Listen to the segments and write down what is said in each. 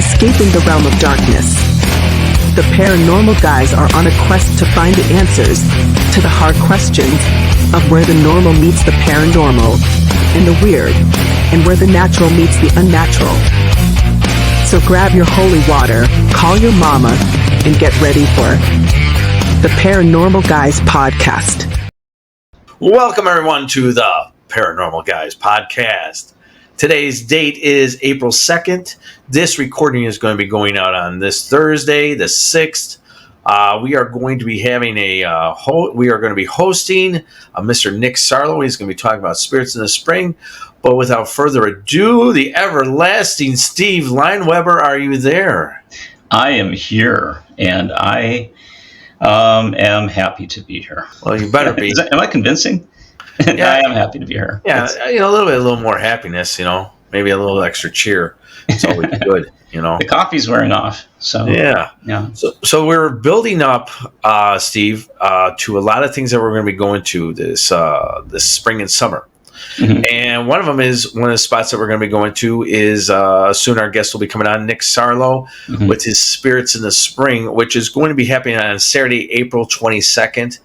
escaping the realm of darkness. The paranormal guys are on a quest to find the answers to the hard questions of where the normal meets the paranormal, and the weird, and where the natural meets the unnatural. So grab your holy water, call your mama, and get ready for the Paranormal Guys Podcast. Welcome everyone to the Paranormal Guys Podcast. Today's date is April 2nd. This recording is going to be going out on this Thursday, the 6th. We are going to be having hosting Mr. Nick Sarlo. He's going to be talking about spirits in the spring. But without further ado, the everlasting Steve Lineweber, are you there? I am here, and I am happy to be here. Well, you better be. Am I convincing? Yeah. I am happy to be here. Yeah, a little more happiness, maybe a little extra cheer. It's always good, The coffee's wearing off, so yeah. So we're building up, Steve, to a lot of things that we're going to be going to this spring and summer. Mm-hmm. And one of them is one of the spots that we're going to be going to is soon our guest will be coming on, Nick Sarlo, mm-hmm. with his Spirits in the Spring, which is going to be happening on Saturday, April 22nd.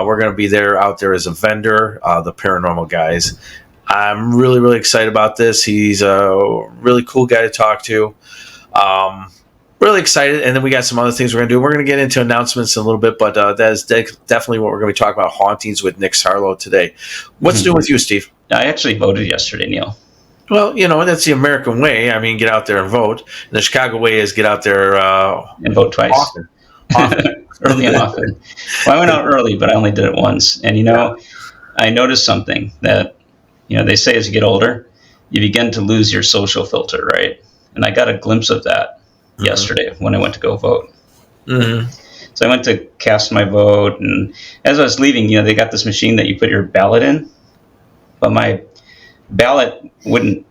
We're going to be out there as a vendor, the Paranormal Guys. I'm really, really excited about this. He's a really cool guy to talk to. Really excited. And then we got some other things we're going to do. We're going to get into announcements in a little bit, but that is definitely what we're going to be talking about, hauntings with Nick Sarlo today. What's new with you, Steve? I actually voted yesterday, Neal. Well, that's the American way. I mean, get out there and vote. And the Chicago way is get out there and vote twice. Often. Early and often. Well, I went out early, but I only did it once. And, I noticed something that, they say as you get older, you begin to lose your social filter, right? And I got a glimpse of that yesterday when I went to go vote. Mm-hmm. So I went to cast my vote, and as I was leaving, they got this machine that you put your ballot in, but my ballot wouldn't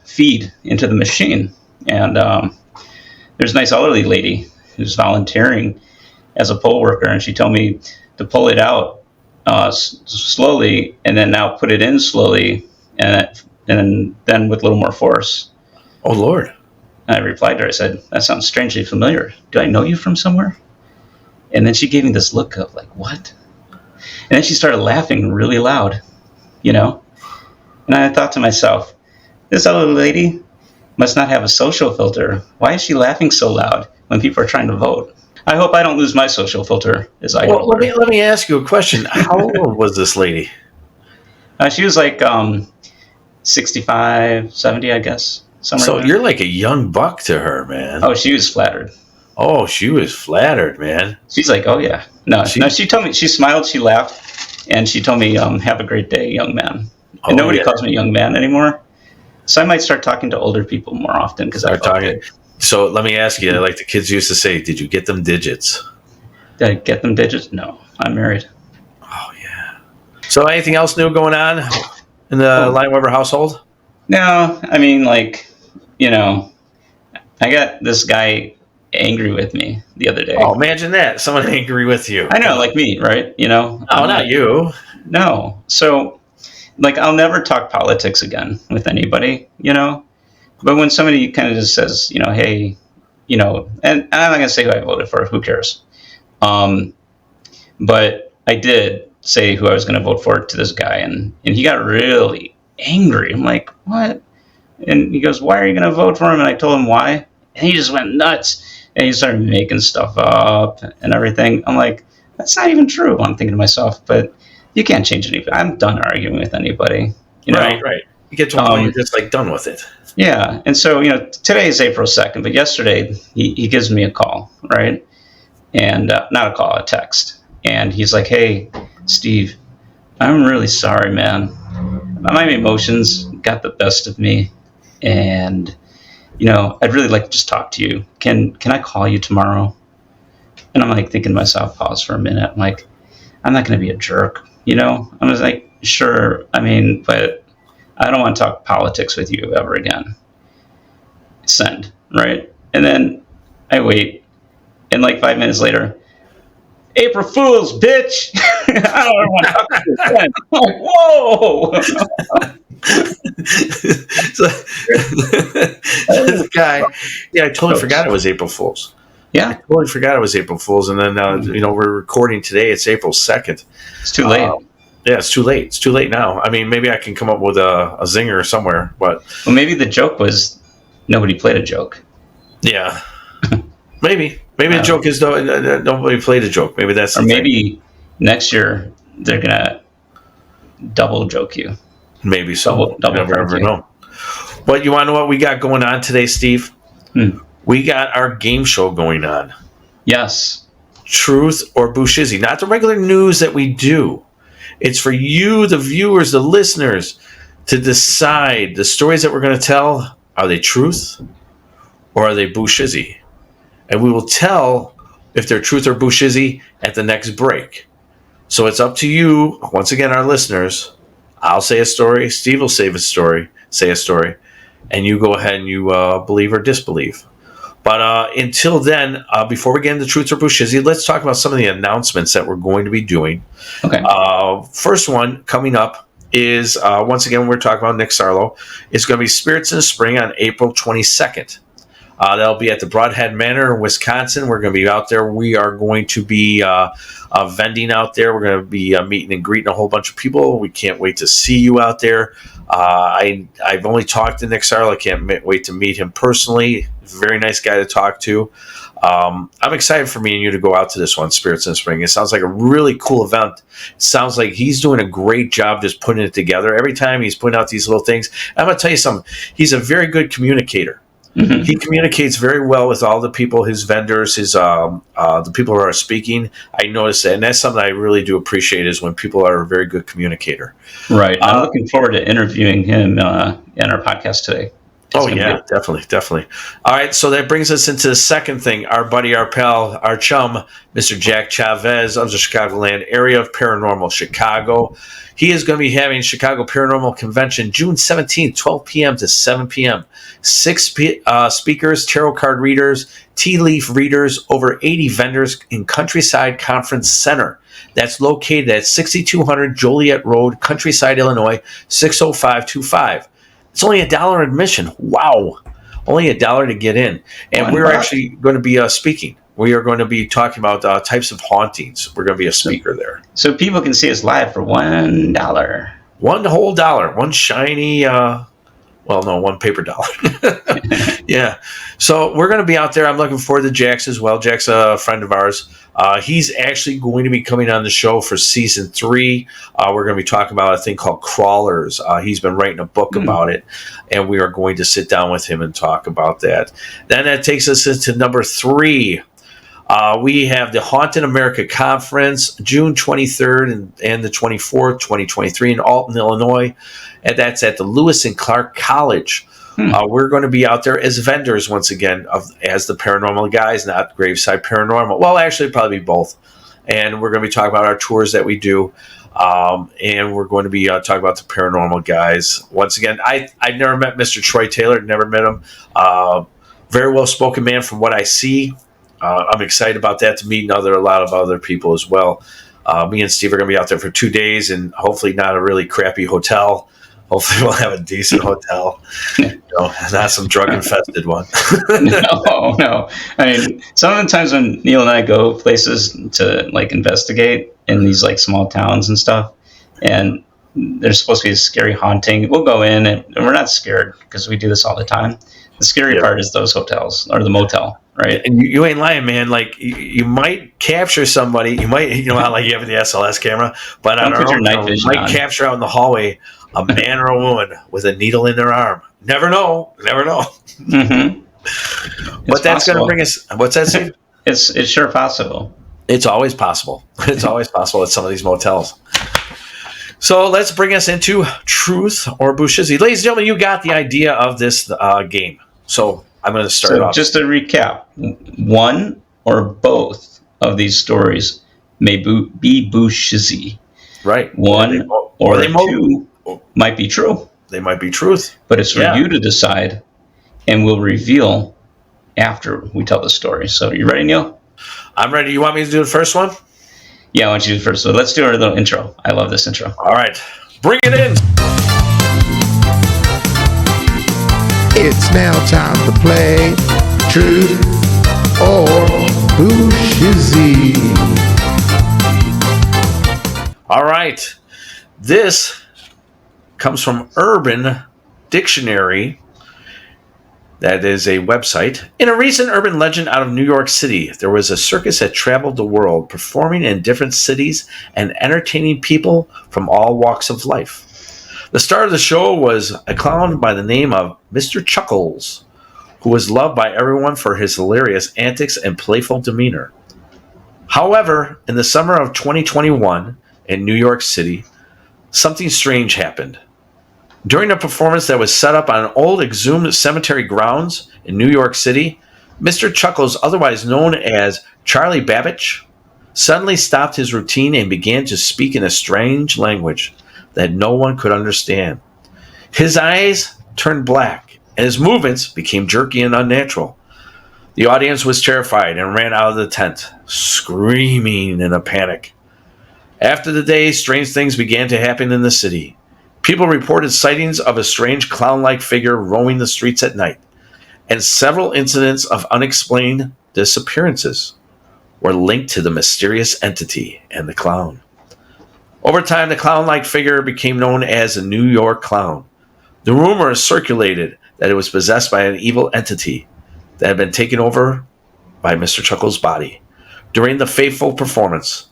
feed into the machine. And there's a nice elderly lady who's volunteering as a poll worker, and she told me to pull it out slowly, and then now put it in slowly, and then with a little more force. Oh, Lord. And I replied to her, I said, that sounds strangely familiar. Do I know you from somewhere? And then she gave me this look of like, what? And then she started laughing really loud, And I thought to myself, this elderly lady must not have a social filter. Why is she laughing so loud when people are trying to vote? I hope I don't lose my social filter as I get older. Let me ask you a question. How old was this lady? She was like 65, 70, I guess. So you're like a young buck to her, man. Oh, she was flattered. Oh, she was flattered, man. She's like, oh, yeah. No, she told me, she smiled, she laughed, and she told me, have a great day, young man. And nobody calls me young man anymore. So I might start talking to older people more often because I talking. So let me ask you, like the kids used to say, did you get them digits? Did I get them digits? No, I'm married. Oh, yeah. So anything else new going on in the Lineweber household? No, I mean, I got this guy angry with me the other day. Oh, imagine that. Someone angry with you. I know, like me, right? Oh, not you. No. So, I'll never talk politics again with anybody, But when somebody kind of just says, hey, and I'm not going to say who I voted for. Who cares? But I did say who I was going to vote for to this guy, and he got really angry. I'm like, what? And he goes, why are you going to vote for him? And I told him why. And he just went nuts. And he started making stuff up and everything. I'm like, that's not even true. I'm thinking to myself, but you can't change anything. I'm done arguing with anybody. Right. You get to a point you're just done with it. Yeah. And so, today is April 2nd, but yesterday he gives me a call, right? And not a call, a text. And he's like, hey, Steve, I'm really sorry, man. My emotions got the best of me. And, I'd really like to just talk to you. Can I call you tomorrow? And I'm like thinking to myself, pause for a minute. I'm like, I'm not going to be a jerk, I was like, sure. I mean, but I don't want to talk politics with you ever again. Send, right? And then I wait. And 5 minutes later, April Fools, bitch! I don't want to talk to you again. Whoa! So, this guy, I totally forgot it was April Fool's. Yeah, I totally forgot it was April Fool's, and then we're recording today. It's April 2nd. it's too late. Yeah, it's too late. It's too late now. I mean, maybe I can come up with a zinger somewhere, but Maybe the joke was nobody played a joke. Yeah, maybe the joke is nobody played a joke. Maybe that's or maybe next year they're gonna double joke you. Maybe so. Double you never know. But you want to know what we got going on today, Steve? We got our game show going on. Yes. Truth or Boo-shizzy. Not the regular news that we do. It's for you, the viewers, the listeners, to decide the stories that we're going to tell. Are they truth or are they Boo-shizzy? And we will tell if they're truth or Boo-shizzy at the next break. So it's up to you, once again, our listeners. I'll say a story. Steve will say a story, and you go ahead and you believe or disbelieve. But until then, before we get into truth or Boo-shizzy, let's talk about some of the announcements that we're going to be doing. Okay. First one coming up is, once again, we're talking about Nick Sarlo. It's going to be Spirits in the Spring on April 22nd. That'll be at the Brodhead Manor in Wisconsin. We're going to be out there. We are going to be vending out there. We're going to be meeting and greeting a whole bunch of people. We can't wait to see you out there. I've only talked to Nick Sarlo. I can't wait to meet him personally. Very nice guy to talk to. I'm excited for me and you to go out to this one, Spirits in the Spring. It sounds like a really cool event. It sounds like he's doing a great job just putting it together. Every time he's putting out these little things. I'm going to tell you something. He's a very good communicator. Mm-hmm. He communicates very well with all the people, his vendors, the people who are speaking. I noticed that, and that's something I really do appreciate is when people are a very good communicator. Right. I'm looking forward to interviewing him in our podcast today. Definitely. All right, so that brings us into the second thing. Our buddy, our pal, our chum, Mr. Jack Chavez of the Chicagoland area of Paranormal Chicago. He is going to be having Chicago Paranormal Convention June 17th, 12 p.m. to 7 p.m. 6 speakers, tarot card readers, tea leaf readers, over 80 vendors in Countryside Conference Center. That's located at 6200 Joliet Road, Countryside, Illinois, 60525. It's only $1 admission. Wow. Only $1 to get in. And we're actually going to be speaking. We are going to be talking about types of hauntings. We're going to be a speaker there. So people can see us live for $1. One whole dollar. One shiny, one paper dollar. Yeah. So we're going to be out there. I'm looking forward to Jax as well. Jack's a friend of ours. He's actually going to be coming on the show for season 3. We're going to be talking about a thing called Crawlers. He's been writing a book about it, and we are going to sit down with him and talk about that. Then that takes us into number 3. We have the Haunted America Conference, June 23rd and the 24th, 2023 in Alton, Illinois. And that's at the Lewis and Clark College. We're going to be out there as vendors once again, as the paranormal guys, not Graveside Paranormal. Well, actually, probably both. And we're going to be talking about our tours that we do. And we're going to be talking about the paranormal guys. Once again, I've never met Mr. Troy Taylor, never met him. Very well-spoken man from what I see. I'm excited about that, to meet a lot of other people as well. Me and Steve are going to be out there for 2 days, and hopefully not a really crappy hotel. Hopefully we'll have a decent hotel, not some drug-infested one. No. I mean, some of the times when Neal and I go places to investigate in these small towns and stuff, and there's supposed to be a scary haunting, we'll go in and we're not scared because we do this all the time. The scary part is those hotels or the motel, right? And you ain't lying, man. You might capture somebody. You might, how you have the SLS camera, but on our own, you might capture out in the hallway a man or a woman with a needle in their arm. Never know. Mm-hmm. But that's going to bring us. What's that, Steve? It's sure possible. It's always possible. It's always possible at some of these motels. So let's bring us into truth or Boo-shizzy. Ladies and gentlemen, you got the idea of this game. So I'm going to start off. Just to recap, one or both of these stories may be Boo-shizzy. Right. One or two might be true. They might be truth. But it's for you to decide, and we'll reveal after we tell the story. So you ready, Neal? I'm ready. You want me to do the first one? Yeah, I want you to do first. So let's do our little intro. I love this intro. All right. Bring it in. It's now time to play Truth or Boo-shizzy. All right. This comes from Urban Dictionary. That is a website. In a recent urban legend out of New York City, there was a circus that traveled the world, performing in different cities and entertaining people from all walks of life. The star of the show was a clown by the name of Mr. Chuckles, who was loved by everyone for his hilarious antics and playful demeanor. However, in the summer of 2021 in New York City, something strange happened. During a performance that was set up on old exhumed cemetery grounds in New York City, Mr. Chuckles, otherwise known as Charlie Babbage, suddenly stopped his routine and began to speak in a strange language that no one could understand. His eyes turned black, and his movements became jerky and unnatural. The audience was terrified and ran out of the tent, screaming in a panic. After the day, strange things began to happen in the city. People reported sightings of a strange clown-like figure roaming the streets at night, and several incidents of unexplained disappearances were linked to the mysterious entity and the clown. Over time, the clown-like figure became known as the New York Clown. The rumor circulated that it was possessed by an evil entity that had been taken over by Mr. Chuckles' body during the fateful performance.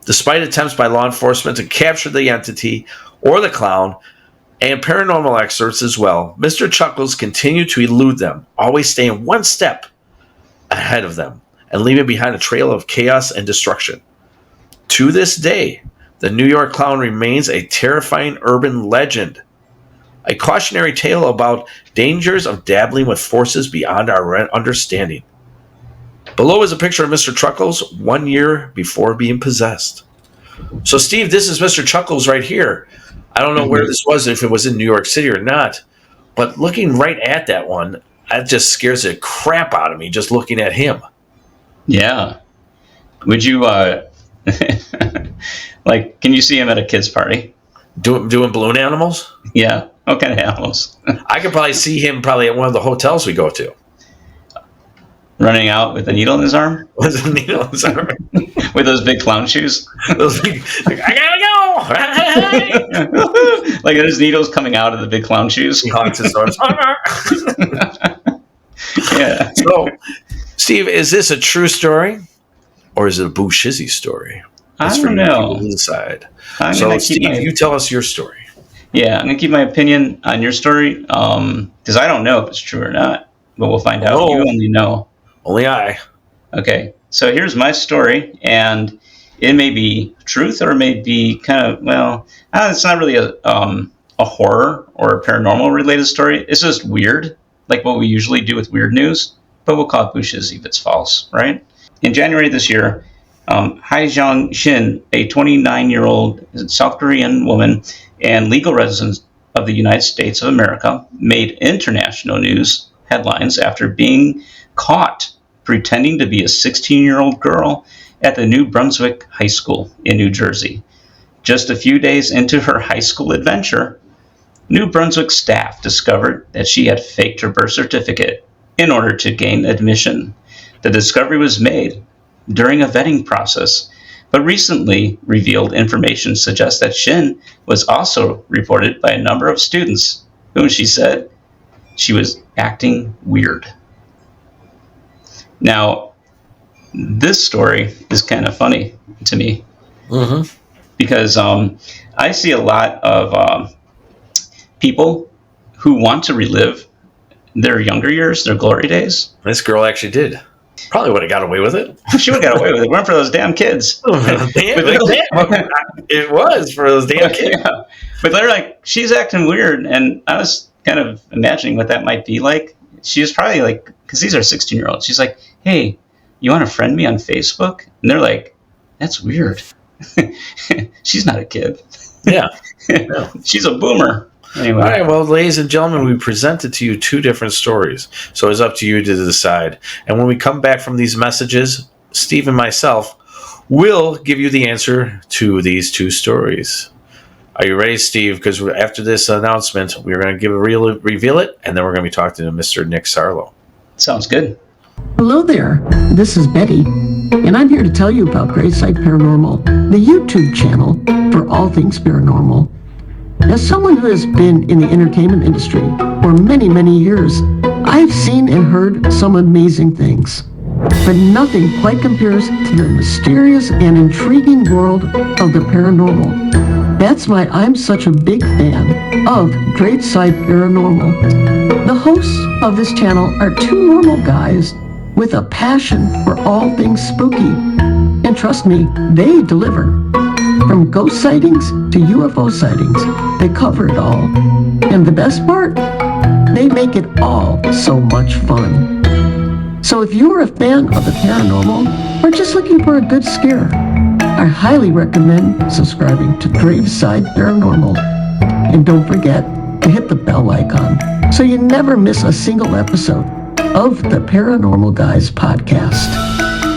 Despite attempts by law enforcement to capture the entity or the clown, and paranormal experts as well, Mr. Chuckles continued to elude them, always staying one step ahead of them and leaving behind a trail of chaos and destruction. To this day, the New York Clown remains a terrifying urban legend, a cautionary tale about dangers of dabbling with forces beyond our understanding. Below is a picture of Mr. Chuckles 1 year before being possessed. So, Steve, this is Mr. Chuckles right here. I don't know where this was, if it was in New York City or not, but looking right at that one, that just scares the crap out of me just looking at him. Yeah. Would you, like, can you see him at a kid's party? Doing balloon animals? Yeah. What kind of animals? I could probably see him probably at one of the hotels we go to. Running out with a needle in his arm? With a needle in his arm. With those big clown shoes? Those big, like, I gotta go! Like there's needles coming out of the big clown shoes. He honks his doors. Yeah. So, Steve, is this a true story? Or is it a Boo-shizzy story? I don't know. People decide. So, Steve, you tell us your story. Yeah, I'm going to keep my opinion on your story because I don't know if it's true or not, but we'll find out. You only know. Only I. Okay, so here's my story, and it may be truth or it may be kind of, well, it's not really a horror or a paranormal related story. It's just weird, like what we usually do with weird news, but we'll call it Boo-shizzy if it's false, right? In January this year, Hai Jiang Shin, a 29-year-old South Korean woman and legal resident of the United States of America, made international news headlines after being caught pretending to be a 16-year-old girl at the New Brunswick High School in New Jersey. Just a few days into her high school adventure, New Brunswick staff discovered that she had faked her birth certificate in order to gain admission. The discovery was made during a vetting process, but recently revealed information suggests that Shin was also reported by a number of students whom she said she was acting weird. Now, this story is kind of funny to me because I see a lot of people who want to relive their younger years, their glory days. This girl actually did. Probably would have got away with it. She would have got away with it. Weren't for those damn kids. It was for those damn kids. Yeah. But they're like, she's acting weird. And I was kind of imagining what that might be like. She was probably like, because these are 16-year-olds. She's like, hey, you want to friend me on Facebook? And they're like, that's weird. She's not a kid. Yeah. She's a boomer. Anyway. All right, well, ladies and gentlemen, we presented to you two different stories. So it's up to you to decide. And when we come back from these messages, Steve and myself will give you the answer to these two stories. Are you ready, Steve? Because after this announcement, we're going to reveal it, and then we're going to be talking to Mr. Nick Sarlo. Sounds good. Hello there, this is Betty, and I'm here to tell you about Graveside Paranormal, the YouTube channel for all things paranormal. As someone who has been in the entertainment industry for many, many years, I've seen and heard some amazing things. But nothing quite compares to the mysterious and intriguing world of the paranormal. That's why I'm such a big fan of Graveside Paranormal. The hosts of this channel are two normal guys with a passion for all things spooky. And trust me, they deliver. From ghost sightings to UFO sightings, they cover it all. And the best part? They make it all so much fun. So if you're a fan of the paranormal or just looking for a good scare, I highly recommend subscribing to Graveside Paranormal. And don't forget to hit the bell icon so you never miss a single episode of the Paranormal Guys podcast.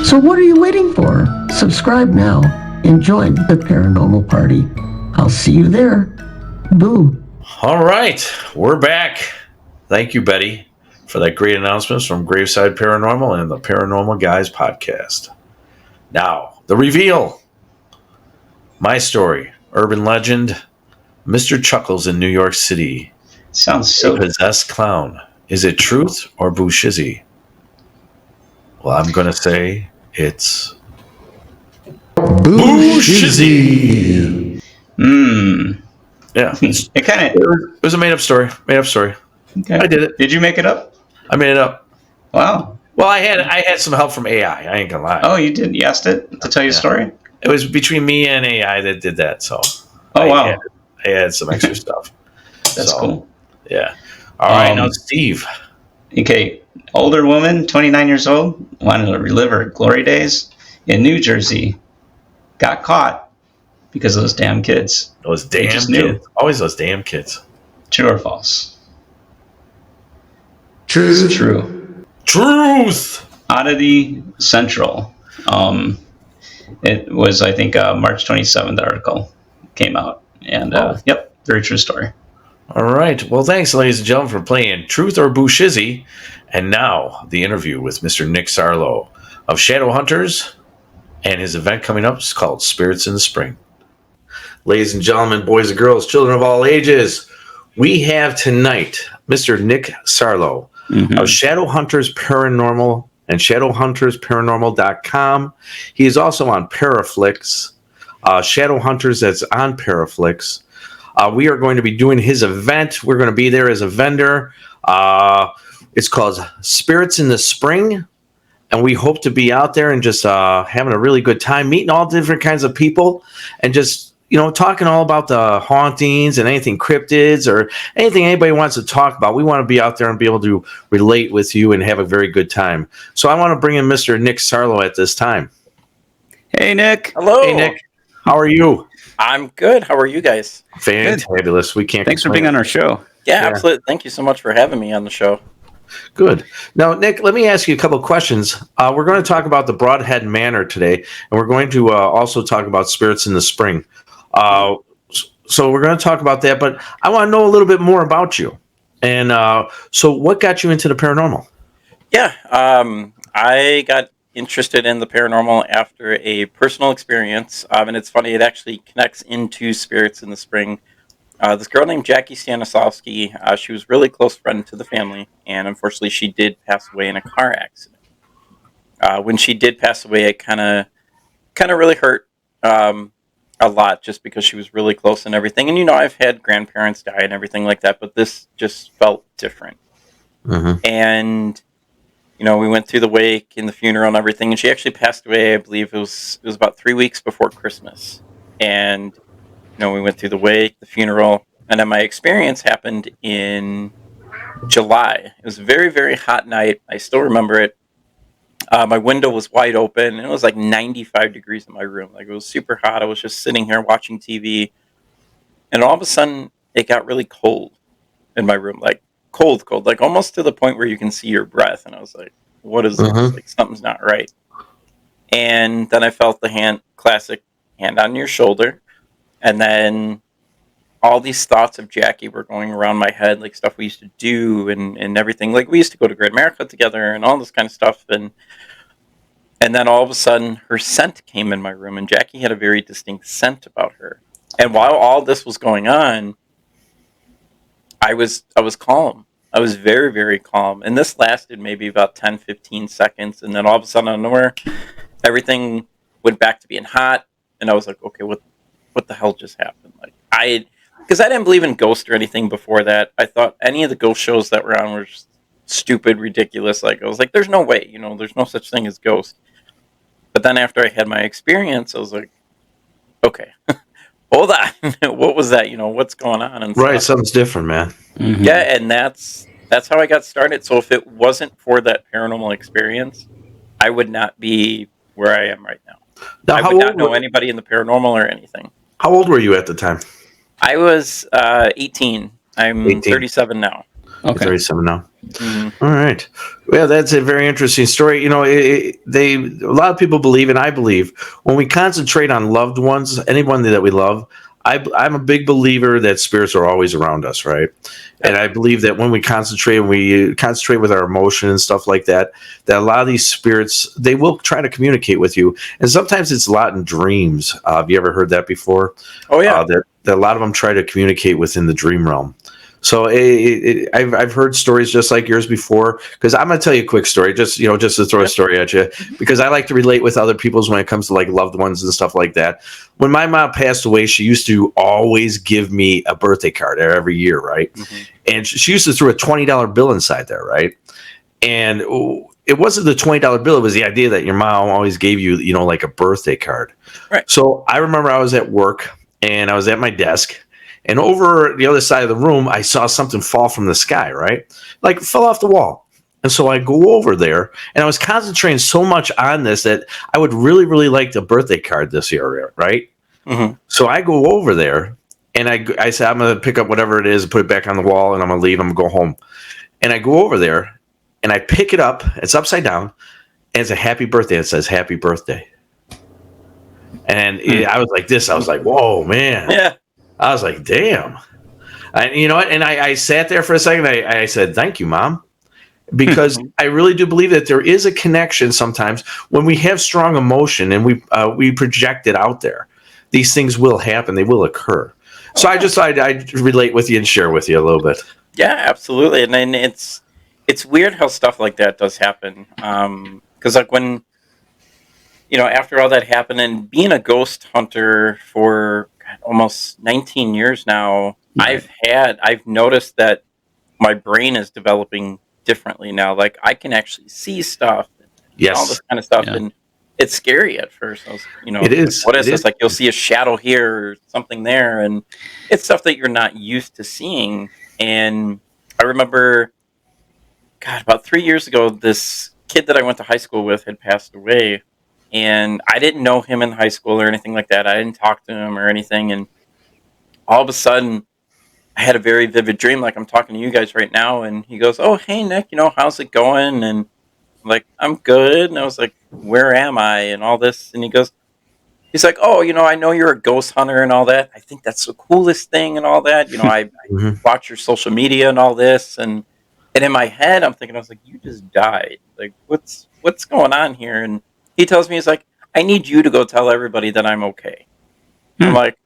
So what are you waiting for? Subscribe now and join the paranormal party. I'll see you there. Boo. All right, we're back. Thank you, Betty, for that great announcement from Graveside Paranormal and the Paranormal Guys podcast. Now, the reveal. My story, urban legend, Mr. Chuckles in New York City. Sounds so A possessed clown. Is it truth or Boo-shizzy? Well, I'm going to say it's Boo-shizzy. Yeah. It was a made-up story. Okay. I did it. Did you make it up? I made it up. Wow. Well, I had some help from AI. I ain't gonna lie. Oh, you did? You asked it to tell you a story? It was between me and AI that did that. So. Wow. I had some extra stuff. That's cool. Yeah. All right, now Steve. Okay, older woman, 29 years old, wanted to relive her glory days in New Jersey. Got caught because of those damn kids. Those damn kids. Always those damn kids. True or false? True. True. Truth. Oddity Central. It was, I think, March 27th article came out. And, yep, very true story. All right. Well, thanks, ladies and gentlemen, for playing Truth or Boo-shizzy. And now, the interview with Mr. Nick Sarlo of Shadow Hunters, and his event coming up is called Spirits in the Spring. Ladies and gentlemen, boys and girls, children of all ages, we have tonight Mr. Nick Sarlo of Shadow Hunters Paranormal and ShadowHuntersParanormal.com. He is also on Paraflix, Shadow Hunters that's on Paraflix. We are going to be doing his event. We're going to be there as a vendor. It's called Spirits in the Spring, and we hope to be out there and just having a really good time, meeting all different kinds of people, and just talking all about the hauntings and anything cryptids or anything anybody wants to talk about. We want to be out there and be able to relate with you and have a very good time. So I want to bring in Mr. Nick Sarlo at this time. Hey, Nick. Hello. Hey, Nick. How are you? I'm good. How are you guys? Fantabulous. We can't. Thanks for being on our show. Yeah, absolutely. Thank you so much for having me on the show. Good. Now, Nick, let me ask you a couple of questions. We're going to talk about the Brodhead Manor today, and we're going to also talk about Spirits in the Spring. So we're going to talk about that, but I want to know a little bit more about you. And so what got you into the paranormal? Yeah, I got interested in the paranormal after a personal experience, and it's funny, it actually connects into Spirits in the Spring. This girl named Jackie Stanislavski, she was a really close friend to the family, and unfortunately she did pass away in a car accident. When she did pass away, it kind of really hurt a lot, just because she was really close and everything. And I've had grandparents die and everything like that, but this just felt different. And we went through the wake and the funeral and everything, and she actually passed away, I believe it was about 3 weeks before Christmas. And we went through the wake, the funeral, and then my experience happened in July. It was a very, very hot night. I still remember it. My window was wide open, and it was like 95 degrees in my room. Like, it was super hot. I was just sitting here watching TV, and all of a sudden, it got really cold in my room. Like, cold, like almost to the point where you can see your breath. And I was like, what is this? Like, something's not right. And then I felt the classic hand on your shoulder. And then all these thoughts of Jackie were going around my head, like stuff we used to do and everything. Like we used to go to Great America together and all this kind of stuff. And then all of a sudden her scent came in my room, and Jackie had a very distinct scent about her. And while all this was going on, I was calm. I was very, very calm. And this lasted maybe about 10, 15 seconds. And then all of a sudden, out of nowhere, everything went back to being hot. And I was like, okay, what the hell just happened? Because I didn't believe in ghosts or anything before that. I thought any of the ghost shows that were on were just stupid, ridiculous. Like, I was like, there's no way, there's no such thing as ghosts. But then after I had my experience, I was like, okay, hold on. What was that? What's going on? And Right, something's different, man. Mm-hmm. Yeah, and that's how I got started. So if it wasn't for that paranormal experience, I would not be where I am right now. I would not know anybody in the paranormal or anything. How old were you at the time? I was 18. I'm 18. 37 now. Okay. 37 now. Mm-hmm. All right. Well, that's a very interesting story. A lot of people believe, and I believe, when we concentrate on loved ones, anyone that we love, I'm a big believer that spirits are always around us, right? And I believe that when we concentrate with our emotion and stuff like that, that a lot of these spirits, they will try to communicate with you. And sometimes it's a lot in dreams. Have you ever heard that before? Oh, yeah. That a lot of them try to communicate within the dream realm. So I've heard stories just like yours before, because I'm going to tell you a quick story, just to throw a story at you, because I like to relate with other people's when it comes to like loved ones and stuff like that. When my mom passed away, she used to always give me a birthday card every year, right? Mm-hmm. And she used to throw a $20 bill inside there, right? And it wasn't the $20 bill; it was the idea that your mom always gave you, like a birthday card. Right. So I remember I was at work and I was at my desk. And over the other side of the room, I saw something fall from the sky, right? Like it fell off the wall. And so I go over there, and I was concentrating so much on this that I would really, really like the birthday card this year, right? Mm-hmm. So I go over there, and I said, I'm going to pick up whatever it is and put it back on the wall, and I'm going to leave. I'm going to go home. And I go over there, and I pick it up. It's upside down, and it's a happy birthday. It says, happy birthday. And I was like this. I was like, whoa, man. Yeah. I was like, damn. And I sat there for a second. I said, thank you, Mom. Because I really do believe that there is a connection sometimes when we have strong emotion and we project it out there. These things will happen. They will occur. So I just thought I'd relate with you and share with you a little bit. Yeah, absolutely. And then it's weird how stuff like that does happen. Because like when, after all that happened and being a ghost hunter for almost 19 years now, right. I've noticed that my brain is developing differently now. Like I can actually see stuff, yes, all this kind of stuff, and it's scary at first. It is. What is this? Like you'll see a shadow here or something there, and it's stuff that you're not used to seeing. And I remember, about 3 years ago, this kid that I went to high school with had passed away. And I didn't know him in high school or anything like that. I didn't talk to him or anything. And all of a sudden, I had a very vivid dream, like I'm talking to you guys right now. And he goes, oh, hey, Nick, how's it going? And I'm like, I'm good. And I was like, where am I? And all this. And he's like, oh, I know you're a ghost hunter and all that. I think that's the coolest thing and all that. I watch your social media and all this. And in my head, I'm thinking, I was like, you just died. Like, what's going on here? And he tells me, he's like, I need you to go tell everybody that I'm okay. I'm like,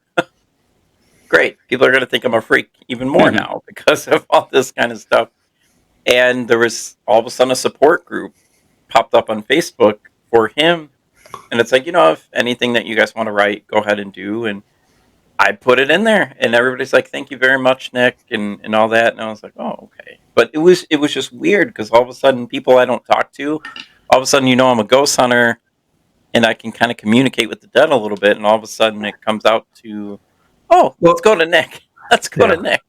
great. People are going to think I'm a freak even more now because of all this kind of stuff. And there was all of a sudden a support group popped up on Facebook for him. And it's like, if anything that you guys want to write, go ahead and do. And I put it in there. And everybody's like, thank you very much, Nick, and all that. And I was like, oh, okay. But it was just weird because all of a sudden people I don't talk to, all of a sudden, I'm a ghost hunter and I can kind of communicate with the dead a little bit. And all of a sudden it comes out to, let's go to Nick. Let's go to Nick.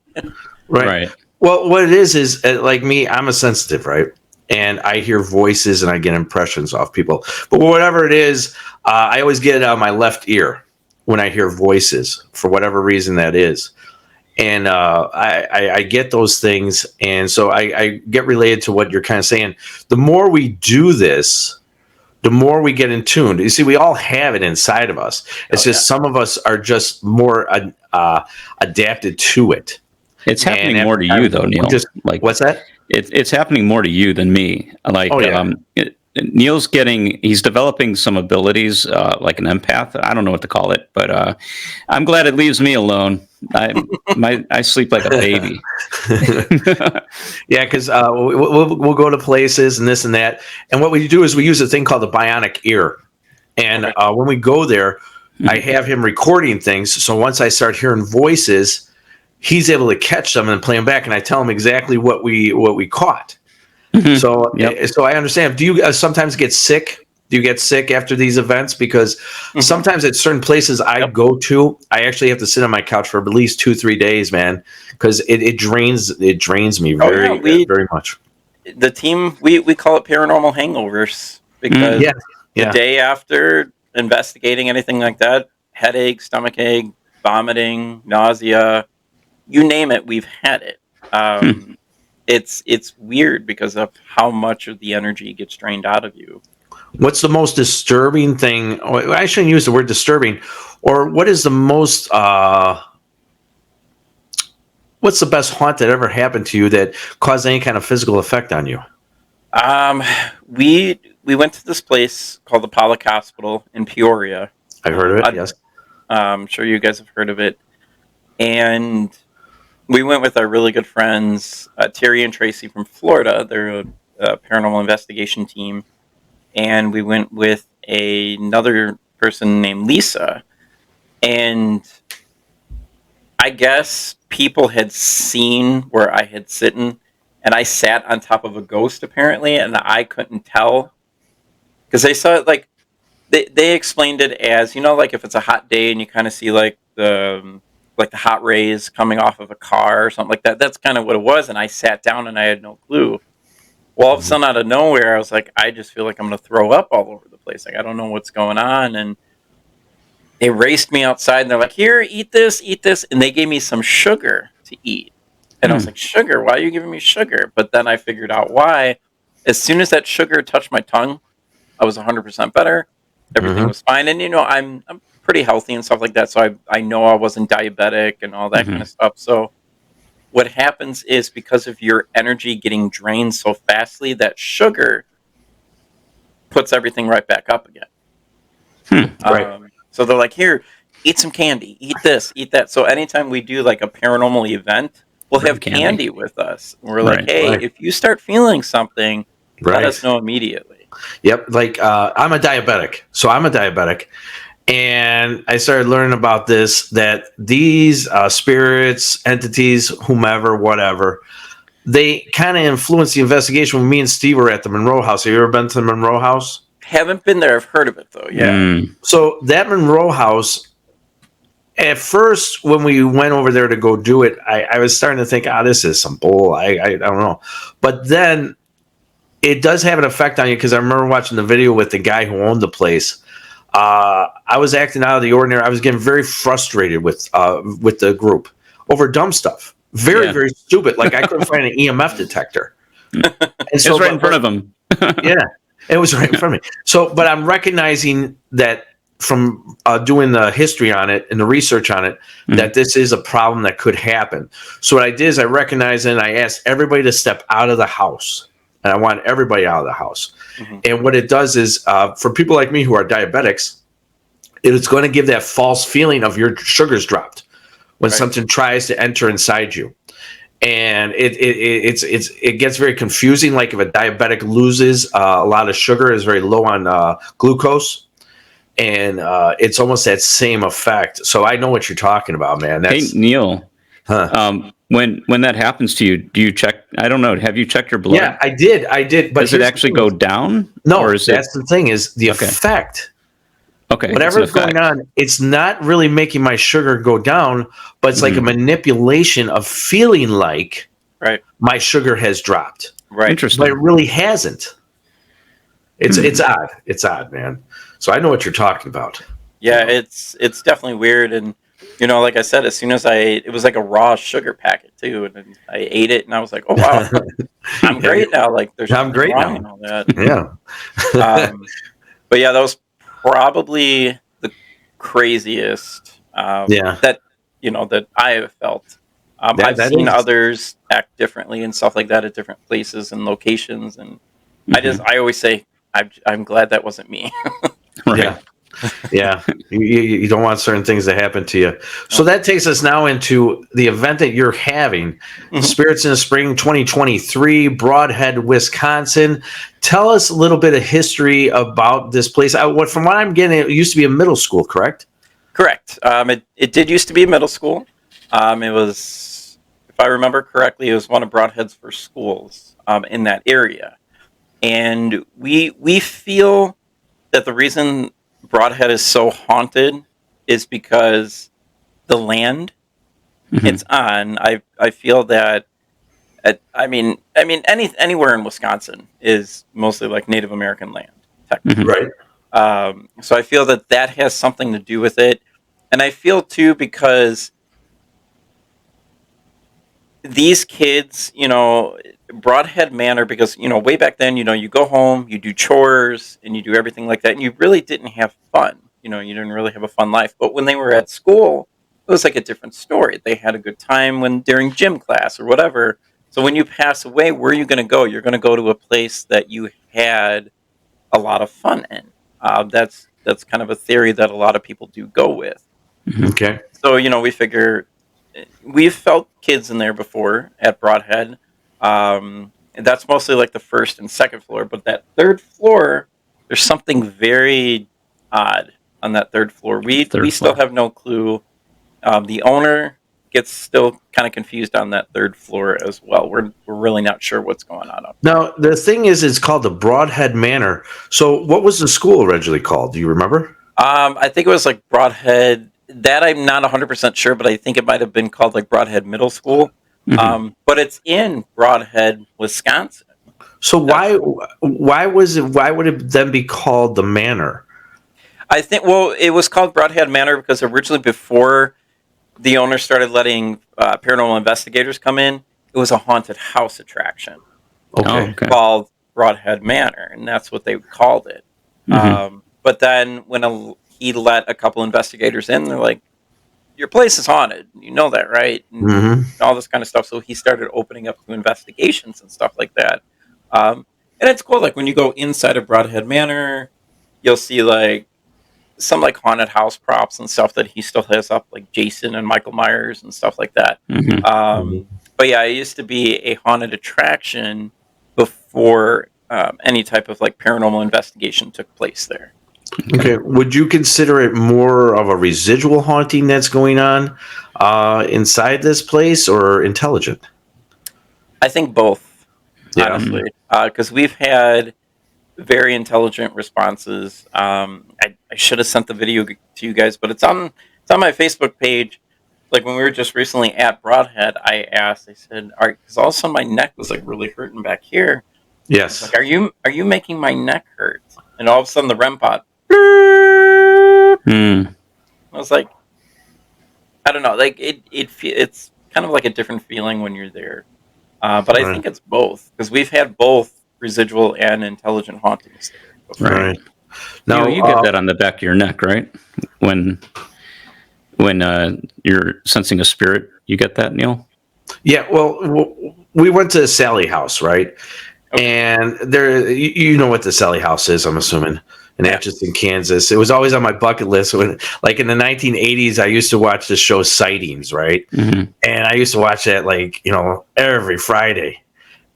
Right. Well, what it is like me, I'm a sensitive, right? And I hear voices and I get impressions off people. But whatever it is, I always get it out of my left ear when I hear voices for whatever reason that is. And I get those things. And so I get related to what you're kind of saying. The more we do this, the more we get in tune. You see, we all have it inside of us. It's just some of us are just more adapted to it. It's happening And more to you, though, Neal. Like, what's that? It's happening more to you than me. Like, Neal's he's developing some abilities, like an empath. I don't know what to call it, but I'm glad it leaves me alone. I sleep like a baby. Yeah, because we'll go to places and this and that, and what we do is we use a thing called the bionic ear, and when we go there, I have him recording things. So once I start hearing voices, he's able to catch them and play them back, and I tell him exactly what we caught. So I understand. Do you sometimes get sick? Do you get sick after these events? Because sometimes at certain places I go to, I actually have to sit on my couch for at least 2-3 days, man, because it drains me very much. The team we call it paranormal hangovers because the day after investigating anything like that, headache, stomachache, vomiting, nausea, you name it, we've had it. It's weird because of how much of the energy gets drained out of you. What's the most disturbing thing? I shouldn't use the word disturbing. Or what is the most? What's the best haunt that ever happened to you that caused any kind of physical effect on you? We went to this place called the Pollock Hospital in Peoria. I've heard of it. Yes, I'm sure you guys have heard of it. And we went with our really good friends, Terry and Tracy from Florida. They're a paranormal investigation team. And we went with another person named Lisa. And I guess people had seen where I had sitten, and I sat on top of a ghost apparently, and I couldn't tell. Because they saw it like, they explained it as, like if it's a hot day and you kind of see like the hot rays coming off of a car or something like that. That's kind of what it was. And I sat down and I had no clue. Well, all of a sudden, out of nowhere, I was like, I just feel like I'm going to throw up all over the place. Like, I don't know what's going on. And they raced me outside, and they're like, here, eat this. And they gave me some sugar to eat. And I was like, sugar? Why are you giving me sugar? But then I figured out why. As soon as that sugar touched my tongue, I was 100% better. Everything was fine. And, I'm pretty healthy and stuff like that. So I know I wasn't diabetic and all that kind of stuff. So what happens is because of your energy getting drained so fastly, that sugar puts everything right back up again. Right. So they're like, here, eat some candy, eat this, eat that. So anytime we do like a paranormal event, we'll have candy with us. We're like, hey, if you start feeling something, let us know immediately. Yep. Like I'm a diabetic. And I started learning about this, that these spirits, entities, whomever, whatever, they kind of influence the investigation. When me and Steve were at the Monroe House. Have you ever been to the Monroe House? Haven't been there. I've heard of it, though. Yeah. So that Monroe House, at first, when we went over there to go do it, I was starting to think, this is some bull. I don't know. But then it does have an effect on you, because I remember watching the video with the guy who owned the place. I was acting out of the ordinary. I was getting very frustrated with the group over dumb stuff. Very stupid. Like I couldn't find an EMF detector. And so, it was right in front of them. Yeah, it was right in front of me. So, but I'm recognizing that from doing the history on it and the research on it, that this is a problem that could happen. So what I did is I recognized it, and I asked everybody to step out of the house. And I want everybody out of the house. And what it does is, for people like me who are diabetics, it's going to give that false feeling of your sugar's dropped when something tries to enter inside you. And it gets very confusing. Like if a diabetic loses a lot of sugar, is very low on glucose. And it's almost that same effect. So I know what you're talking about, man. Hey, Neal. When that happens to you, do you check? I don't know. Have you checked your blood? Yeah, I did. But does it actually go down? No, or that's the thing, is the effect. Okay. Whatever's going on, it's not really making my sugar go down, but it's like a manipulation of feeling like my sugar has dropped. Right. Interesting. But it really hasn't. It's odd. It's odd, man. So I know what you're talking about. Yeah, it's definitely weird. And like I said, as soon as it was like a raw sugar packet too, and then I ate it, and I was like, "Oh wow, I'm great now!" Like there's I'm great wrong now. and all that. Yeah. But yeah, that was probably the craziest that that I have felt. I've that seen is others act differently and stuff like that at different places and locations, and Mhm. I always say I'm glad that wasn't me. Right. yeah. Yeah, you don't want certain things to happen to you. So that takes us now into the event that you're having, Mhm. Spirits in the Spring 2023, Brodhead, Wisconsin. Tell us a little bit of history about this place. From what I'm getting, it used to be a middle school, correct? Correct. It did used to be a middle school. It was, if I remember correctly, it was one of Brodhead's first schools in that area, and we feel that the reason Brodhead is so haunted is because the land Mhm. it's on. I feel that. Anywhere in Wisconsin is mostly like Native American land, technically. Mhm. Right. So I feel that that has something to do with it, and I feel too because these kids, Broadhead Manor, because way back then, you go home, you do chores, and you do everything like that, and you really didn't have fun. You didn't really have a fun life. But when they were at school, it was like a different story. They had a good time when during gym class or whatever. So when you pass away, where are you going to go? You're going to go to a place that you had a lot of fun in. That's kind of a theory that a lot of people do go with. Okay. So we figure we've felt kids in there before at Brodhead. And that's mostly like the first and second floor, but that third floor, there's something very odd on that third floor. We Third still floor. have no clue. The owner gets still kind of confused on that third floor as well. We're really not sure what's going on up there. Now, the thing is, it's called the Brodhead Manor. So what was the school originally called? Do you remember? I think it was like Brodhead. That I'm not 100% sure, but I think it might have been called like Brodhead Middle School. Mhm. But it's in Brodhead, Wisconsin. So why would it then be called the Manor? I think, well, it was called Brodhead Manor because originally, before the owner started letting paranormal investigators come in, it was a haunted house attraction Oh, Okay. okay. called Brodhead Manor, and that's what they called it. Mhm. But then when he let a couple investigators in, they're like, your place is haunted. You know that, right? And Hmm. all this kind of stuff. So he started opening up to investigations and stuff like that. And it's cool. Like when you go inside of Brodhead Manor, you'll see like some like haunted house props and stuff that he still has up, like Jason and Michael Myers and stuff like that. Mhm. But yeah, it used to be a haunted attraction before any type of like paranormal investigation took place there. Okay. Would you consider it more of a residual haunting that's going on inside this place, or intelligent? I think both, Yeah. honestly, because we've had very intelligent responses. I should have sent the video to you guys, but it's on my Facebook page. Like when we were just recently at Brodhead, I said, "All right," because all of a sudden my neck was like really hurting back here. I was Yes. like, "Are you making my neck hurt?" And all of a sudden the REM pod. Mm. I was like, I don't know, like it's kind of like a different feeling when you're there. But I Right. think it's both because we've had both residual and intelligent hauntings there before. Right. Right. Now, You get that on the back of your neck, right? When you're sensing a spirit, you get that, Neil? yeah. Well, we went to Sally House, right? Okay. And there, you know what the Sally House is, I'm assuming, in Yeah. Atchison, Kansas. It was always on my bucket list. When, like in the 1980s, I used to watch the show Sightings, right? Mhm. And I used to watch that every Friday.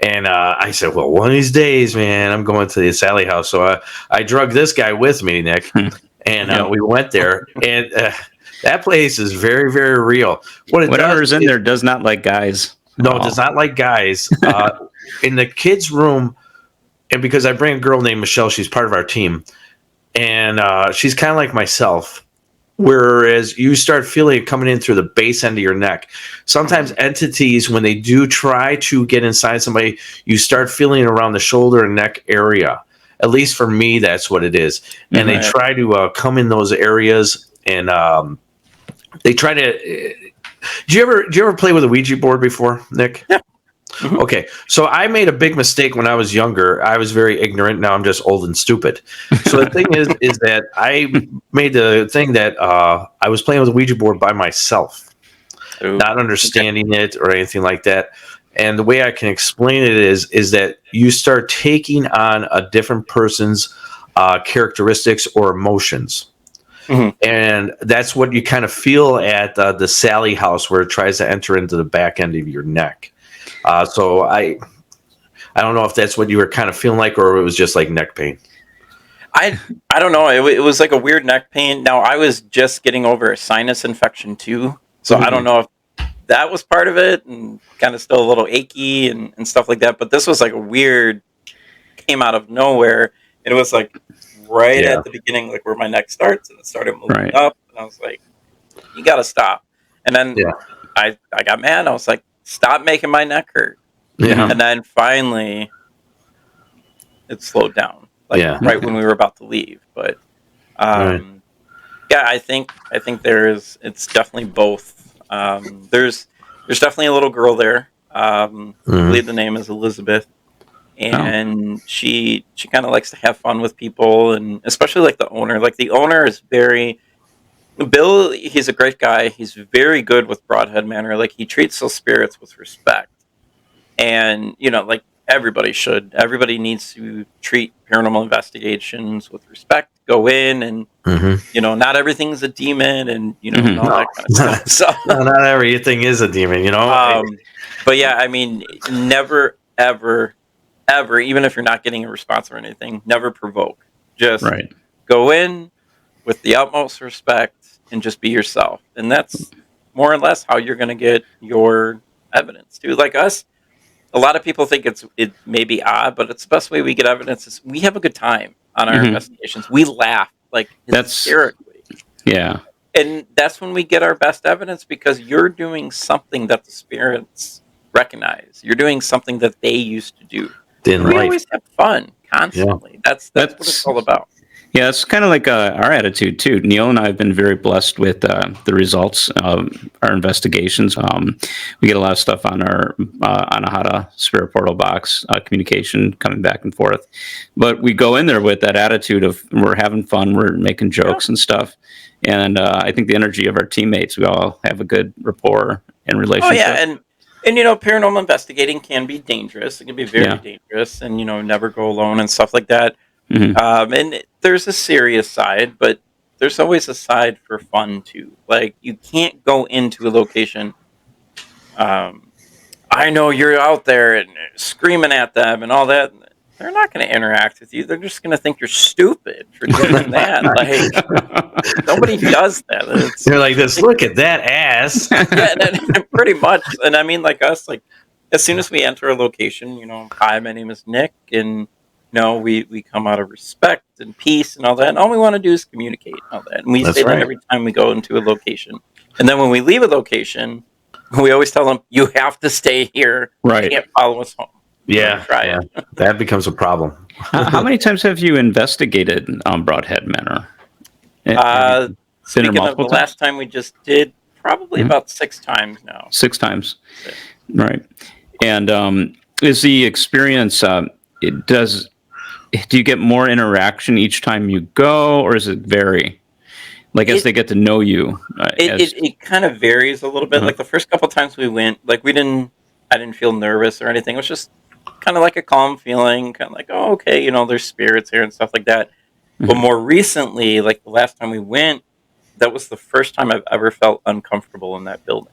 And I said, well, one of these days, man, I'm going to the Sally House. So I drug this guy with me, Nick, and Yep. we went there. And that place is very, very real. What it Whatever's does in is, there does not like guys. no, at it does all. not like guys. In the kids' room, and because I bring a girl named Michelle, she's part of our team, and she's kind of like myself. Whereas you start feeling it coming in through the base end of your neck. Sometimes entities, when they do try to get inside somebody, you start feeling it around the shoulder and neck area. At least for me, that's what it is. And they Right. try to come in those areas, and they try to. Do you ever play with a Ouija board before, Nick? Yeah. Okay, so I made a big mistake when I was younger. I was very ignorant. Now I'm just old and stupid. So the thing is that I made the thing that I was playing with a Ouija board by myself, Ooh. not understanding it or anything like that. And the way I can explain it is that you start taking on a different person's characteristics or emotions. Mhm. And that's what you kind of feel at the Sally house, where it tries to enter into the back end of your neck. So I don't know if that's what you were kind of feeling like, or it was just like neck pain. I don't know. It was like a weird neck pain. Now I was just getting over a sinus infection too, so I don't know if that was part of it, and kind of still a little achy and stuff like that. But this was like a weird, came out of nowhere. And it was like right Yeah. at the beginning, like where my neck starts, and it started moving Right. up, and I was like, "You got to stop." And then Yeah. I got mad. I was like, "Stop making my neck hurt." Yeah. And then finally, it slowed down, like Yeah. right when we were about to leave. But Right. yeah, I think it's definitely both. There's definitely a little girl there. I believe the name is Elizabeth, and she kind of likes to have fun with people, and especially like the owner. Like the owner is very Bill. He's a great guy. He's very good with Brodhead Manor. Like he treats those spirits with respect, and like everybody should. Everybody needs to treat paranormal investigations with respect. Go in and not everything's a demon, and and all that kind of stuff. So, No, not everything is a demon, but yeah, I mean, never, ever, ever, even if you're not getting a response or anything, never provoke. Just Right. go in with the utmost respect and just be yourself, and that's more or less how you're going to get your evidence too. Like us, a lot of people think it may be odd, but it's the best way we get evidence is we have a good time on our investigations. We laugh like hysterically. Yeah. And that's when we get our best evidence, because you're doing something that the spirits recognize. You're doing something that they used to do. In We life. always have fun constantly. That's what it's all about. Yeah, it's kind of like our attitude too. Neal and I have been very blessed with the results of our investigations. We get a lot of stuff on our Anahata Spirit Portal box communication coming back and forth, but we go in there with that attitude of we're having fun, we're making jokes and stuff, and I think the energy of our teammates, we all have a good rapport and relationship. Oh yeah, and paranormal investigating can be dangerous. It can be very dangerous, and never go alone and stuff like that. And there's a serious side, but there's always a side for fun too. Like you can't go into a location. I know you're out there and screaming at them and all that. They're not going to interact with you. They're just going to think you're stupid for doing that. Like nobody does that. They're like this. Look at that ass. Yeah, pretty much. And I mean, like us, like as soon as we enter a location, hi, my name is Nick, and we come out of respect and peace and all that. And all we want to do is communicate and all that. And we say that every time we go into a location. And then when we leave a location, we always tell them, you have to stay here. Right. You can't follow us home. Yeah. Try it. That becomes a problem. How many times have you investigated Brodhead Manor? Speaking of the last time we just did, probably about 6 times now. 6 times. Yeah. Right. And is the experience, do you get more interaction each time you go, or does it vary? Like as they get to know you? It kind of varies a little bit. Like the first couple times we went, like I didn't feel nervous or anything. It was just kind of like a calm feeling, kind of like, oh, okay, there's spirits here and stuff like that. But more recently, like the last time we went, that was the first time I've ever felt uncomfortable in that building.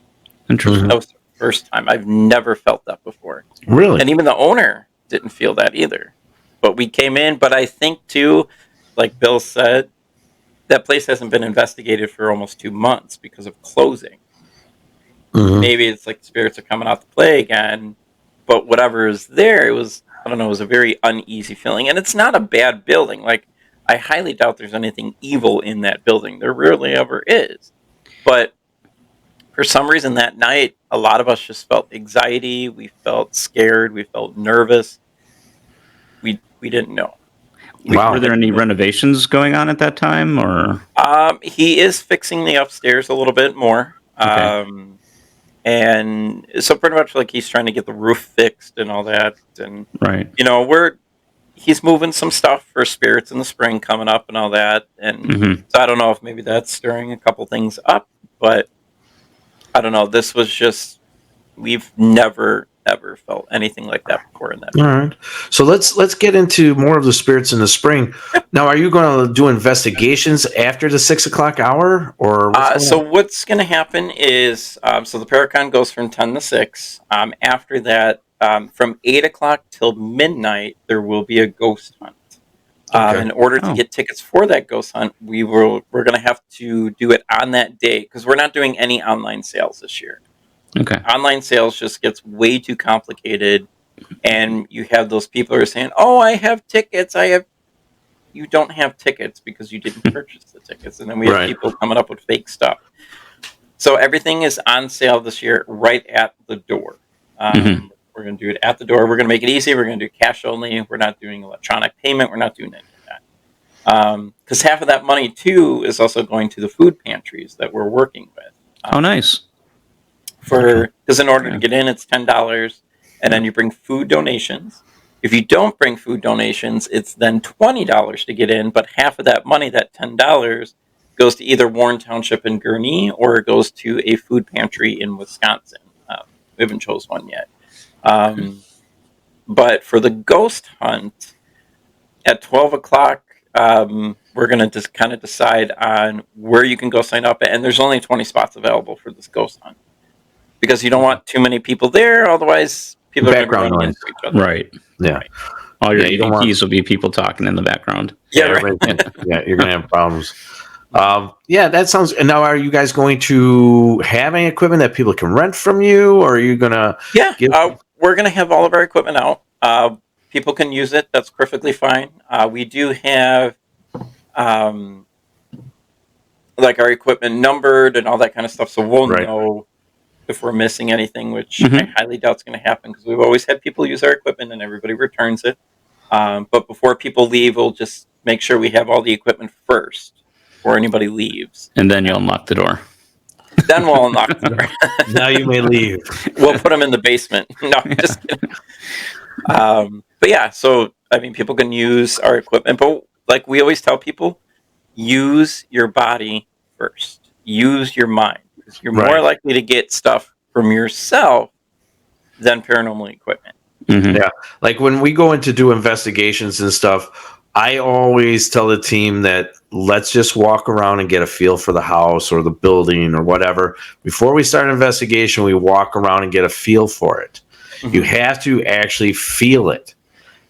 Interesting. That was the first time. I've never felt that before. Really? And even the owner didn't feel that either. But we came in, but I think too, like Bill said, that place hasn't been investigated for almost 2 months because of closing. Maybe it's like spirits are coming out to play again, but whatever is there, it was a very uneasy feeling. And it's not a bad building. Like, I highly doubt there's anything evil in that building. There rarely ever is. But for some reason that night, a lot of us just felt anxiety. We felt scared. We felt nervous. We didn't know. Wow. Were there any renovations going on at that time, or? He is fixing the upstairs a little bit more. Okay. And so pretty much like he's trying to get the roof fixed and all that. And, Right. he's moving some stuff for Spirits in the Spring coming up and all that. And so I don't know if maybe that's stirring a couple things up, but I don't know. This was just, we've never ever felt anything like that before in that. All right. So let's get into more of the Spirits in the Spring. Now, are you going to do investigations after the 6 o'clock hour, or what's going to happen is so the Paracon goes from 10 to 6. After that, from 8 o'clock till midnight, there will be a ghost hunt. In order to get tickets for that ghost hunt, we're going to have to do it on that day because we're not doing any online sales this year. Okay. Online sales just gets way too complicated, and you have those people who are saying, "Oh, I have tickets. You don't have tickets because you didn't purchase the tickets," and then we have people coming up with fake stuff. So everything is on sale this year, right at the door. We're going to do it at the door. We're going to make it easy. We're going to do cash only. We're not doing electronic payment. We're not doing any of that. Because half of that money too is also going to the food pantries that we're working with. Oh, nice. Because in order to get in, it's $10, and then you bring food donations. If you don't bring food donations, it's then $20 to get in, but half of that money, that $10, goes to either Warren Township in Gurnee or it goes to a food pantry in Wisconsin. We haven't chose one yet. But for the ghost hunt, at 12 o'clock, we're going to just kind of decide on where you can go sign up. And there's only 20 spots available for this ghost hunt. Because you don't want too many people there, otherwise people are going to be running into each other. Right. Yeah. Right. All your EVPs will be people talking in the background. Yeah, right. Yeah, you're going to have problems. That sounds. And now, are you guys going to have any equipment that people can rent from you, or are you going to? Yeah, we're going to have all of our equipment out. People can use it. That's perfectly fine. We do have like our equipment numbered and all that kind of stuff, so we'll know if we're missing anything, which I highly doubt is going to happen because we've always had people use our equipment and everybody returns it. But before people leave, we'll just make sure we have all the equipment first before anybody leaves. And then you'll unlock the door. Then we'll unlock the door. Now you may leave. We'll put them in the basement. No, just kidding. But yeah, so I mean, people can use our equipment, but like we always tell people, use your body first. Use your mind. You're more likely to get stuff from yourself than paranormal equipment. Yeah. Like when we go in to do investigations and stuff, I always tell the team that let's just walk around and get a feel for the house or the building or whatever. Before we start an investigation, we walk around and get a feel for it. You have to actually feel it.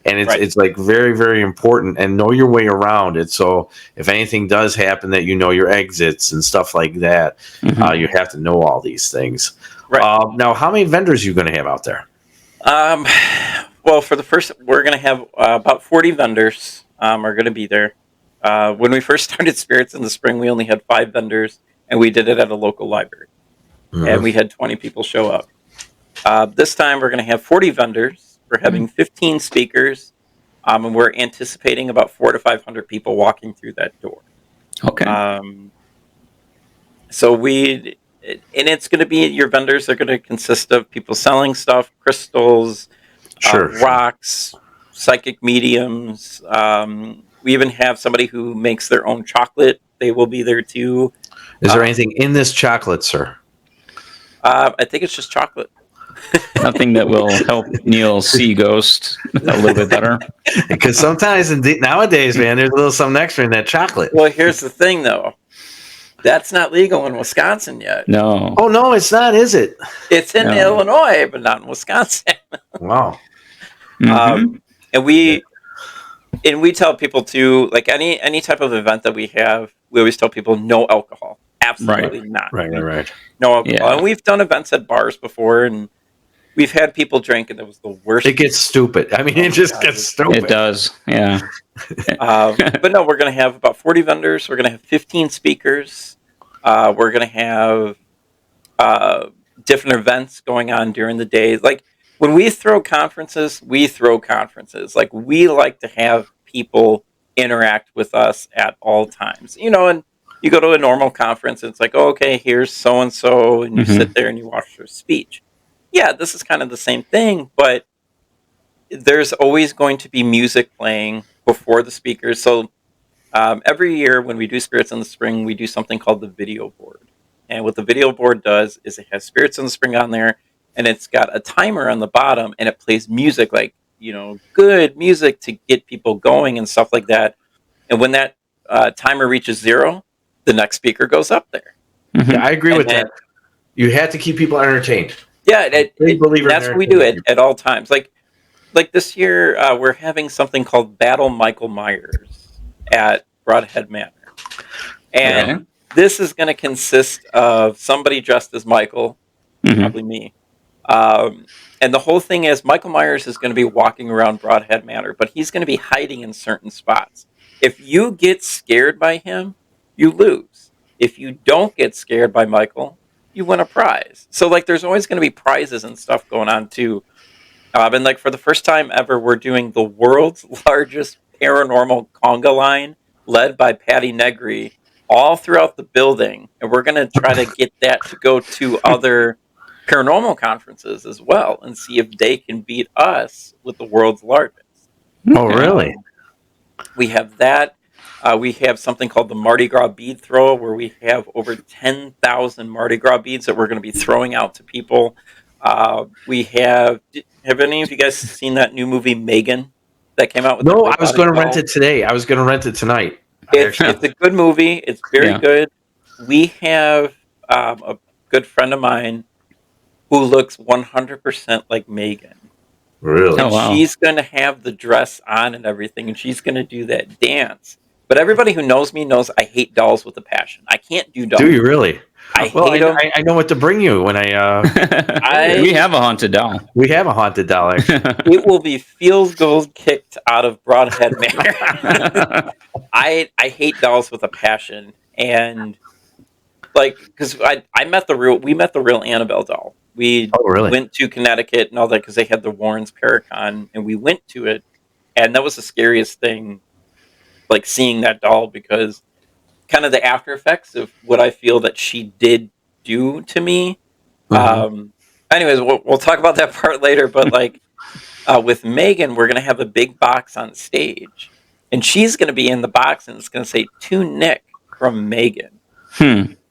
And it's like very, very important, and know your way around it. So if anything does happen, that you know your exits and stuff like that. You have to know all these things. Now, how many vendors are you going to have out there? Well, for the first, we're going to have about 40 vendors are going to be there. When we first started Spirits in the Spring, we only had 5 vendors, and we did it at a local library. And we had 20 people show up. This time, we're going to have 40 vendors. We're having 15 speakers, and we're anticipating about 400 to 500 people walking through that door. Okay. So it's going to be, your vendors are going to consist of people selling stuff, crystals, rocks, psychic mediums. We even have somebody who makes their own chocolate. They will be there too. Is there anything in this chocolate, sir? I think it's just chocolate. Nothing that will help Neal see ghosts a little bit better. Because sometimes nowadays, man, there's a little something extra in that chocolate. Well, here's the thing, though. That's not legal in Wisconsin yet. No. Oh, no, it's not, is it? It's in Illinois, but not in Wisconsin. Wow. And we tell people to, like any type of event that we have, we always tell people no alcohol. Absolutely not. Right. No alcohol. Yeah. And we've done events at bars before, and we've had people drink, and it was the worst. It gets stupid. I mean, it just gets stupid. It does, yeah. But no, we're going to have about 40 vendors. We're going to have 15 speakers. We're going to have different events going on during the day. Like, when we throw conferences, Like, we like to have people interact with us at all times. And you go to a normal conference and it's like, oh, okay, here's so and so, and you sit there and you watch their speech. Yeah, this is kind of the same thing, but there's always going to be music playing before the speakers. So every year when we do Spirits in the Spring, we do something called the video board. And what the video board does is it has Spirits in the Spring on there, and it's got a timer on the bottom, and it plays music, like, good music to get people going and stuff like that. And when that timer reaches 0, the next speaker goes up there. Yeah, I agree with that. You have to keep people entertained. Yeah, that's what we do at all times. Like this year, we're having something called Battle Michael Myers at Brodhead Manor. And this is going to consist of somebody dressed as Michael, probably me. And the whole thing is Michael Myers is going to be walking around Brodhead Manor, but he's going to be hiding in certain spots. If you get scared by him, you lose. If you don't get scared by Michael, you win a prize. So, like, there's always going to be prizes and stuff going on, too. And, like, for the first time ever, we're doing the world's largest paranormal conga line led by Patty Negri all throughout the building. And we're going to try to get that to go to other paranormal conferences as well and see if they can beat us with the world's largest. Oh, really? We have that. We have something called the Mardi Gras bead throw, where we have over 10,000 Mardi Gras beads that we're going to be throwing out to people. We have any of you guys seen that new movie Megan that came out with? No, I was going to rent it today. I was going to rent it tonight. It's a good movie. It's very good. We have a good friend of mine who looks 100% like Megan. Really? And she's going to have the dress on and everything, and she's going to do that dance. But everybody who knows me knows I hate dolls with a passion. I can't do dolls. Do you really? I hate them. I know what to bring you when we have a haunted doll. We have a haunted doll, actually. It will be field goal kicked out of Brodhead Manor. I hate dolls with a passion, and like, because we met the real Annabelle doll. We went to Connecticut and all that because they had the Warrens Paracon, and we went to it, and that was the scariest thing, like seeing that doll, because kind of the after effects of what I feel that she did do to me. Anyways, we'll talk about that part later, but like with Megan, we're going to have a big box on stage, and she's going to be in the box, and it's going to say "To Nick" from Megan.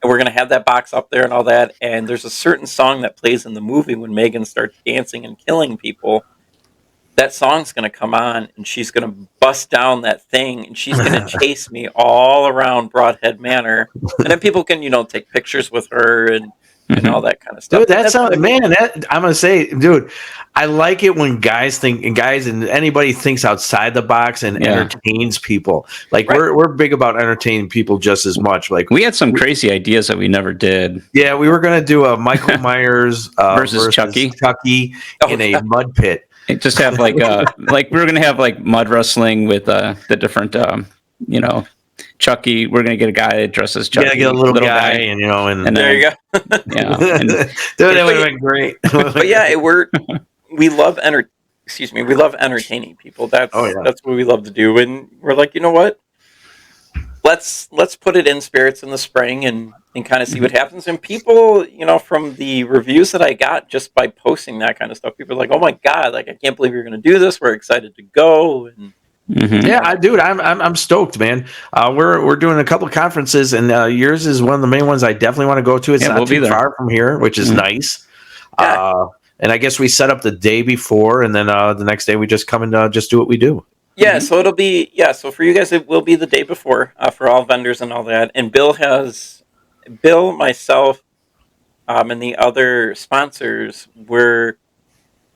And we're going to have that box up there and all that. And there's a certain song that plays in the movie when Megan starts dancing and killing people. That song's going to come on, and she's going to bust down that thing, and she's going to chase me all around Brodhead Manor. And then people can, take pictures with her and all that kind of stuff. Dude, that sounds, man, I'm going to say, dude, I like it when guys and anybody thinks outside the box and entertains people. Like, we're big about entertaining people just as much. Like, we had some crazy ideas that we never did. Yeah, we were going to do a Michael Myers versus Chucky in a mud pit. Just have like we were going to have like mud wrestling with the different, Chucky. We're going to get a guy dressed as Chucky. Yeah, get a little guy, and there you go. Dude, that would have been great. But yeah, we love entertaining people. That's what we love to do, and we're like, you know what? Let's put it in Spirits in the Spring and kind of see what happens. And people, from the reviews that I got just by posting that kind of stuff, people are like, "Oh my god! Like, I can't believe you're going to do this. We're excited to go." And yeah, dude, I'm stoked, man. We're doing a couple of conferences, and yours is one of the main ones I definitely want to go to. It's not too far from here, which is nice. Yeah. And I guess we set up the day before, and then the next day we just come and just do what we do. Yeah, so it'll be so for you guys it will be the day before for all vendors and all that. And Bill, myself, and the other sponsors were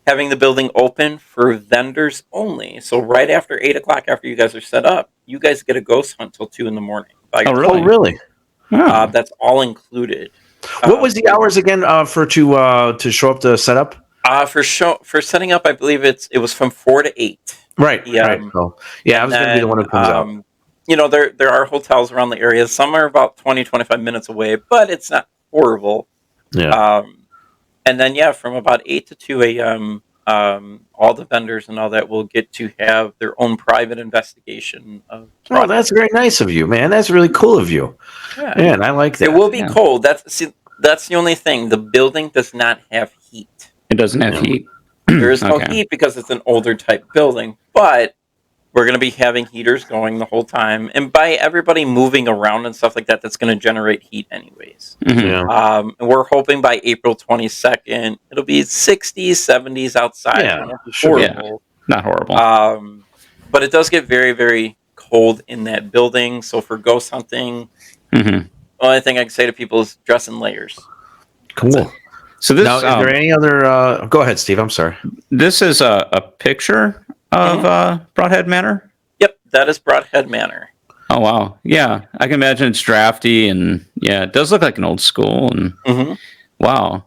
having the building open for vendors only. So right after 8:00, after you guys are set up, you guys get a ghost hunt till 2 a.m. Oh, really? Oh. That's all included. What was the hours again to show up to set up? For setting up, I believe it was from 4 to 8. Right. Right. So, yeah, I was going to be the one who comes out. There are hotels around the area. Some are about 20-25 minutes away, but it's not horrible. Yeah. And then from about 8 to 2 a.m., all the vendors and all that will get to have their own private investigation of. Oh, that's very nice of you, man. That's really cool of you. Yeah, Man, I like that. it will be cold. That's the only thing. The building does not have heat. It doesn't have heat. There is no Okay. heat because it's an older type building, but we're going to be having heaters going the whole time. And by everybody moving around and stuff like that, that's going to generate heat anyways. Yeah. And we're hoping by April 22nd, it'll be 60s, 70s outside. Yeah, It won't be sure. horrible. Not horrible. But it does get very, very cold in that building. So for ghost hunting, the only thing I can say to people is dress in layers. Cool. So this Now, is there any other? Go ahead, Steve. I'm sorry. This is a picture of Brodhead Manor. Yep, that is Brodhead Manor. Oh wow, yeah. I can imagine it's drafty, and yeah, it does look like an old school. And wow.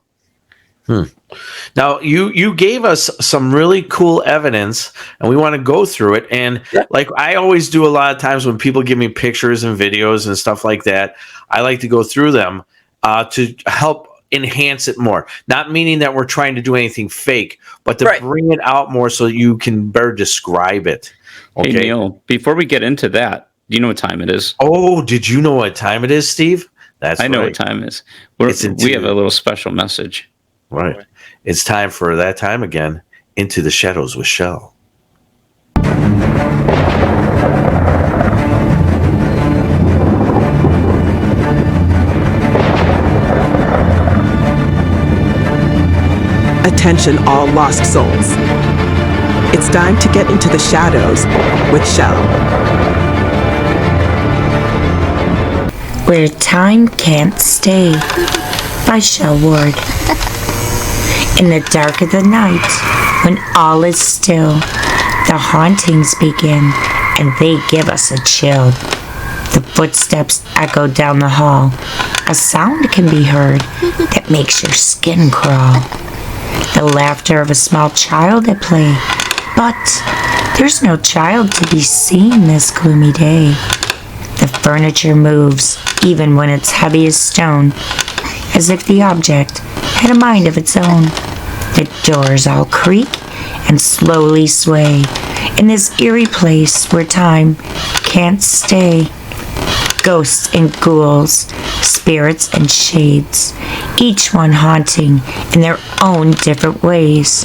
Now you gave us some really cool evidence, and we want to go through it. And like I always do, a lot of times when people give me pictures and videos and stuff like that, I like to go through them to help enhance it more. Not meaning that we're trying to do anything fake, but to bring it out more so you can better describe it. Okay, Hey Neal, before we get into that, do you know what time it is? Oh, did you know what time it is, Steve? I know what time it is. We have a little special message. Right. It's time for that time again. Into the Shadows with Shell. Attention, all lost souls. It's time to get into the shadows with Shell. Where Time Can't Stay by Shell Ward. In the dark of the night, when all is still, the hauntings begin, and they give us a chill. The footsteps echo down the hall. A sound can be heard that makes your skin crawl. The laughter of a small child at play, but there's no child to be seen this gloomy day. The furniture moves, even when it's heavy as stone, as if the object had a mind of its own. The doors all creak and slowly sway in this eerie place where time can't stay. Ghosts and ghouls, spirits and shades, each one haunting in their own different ways.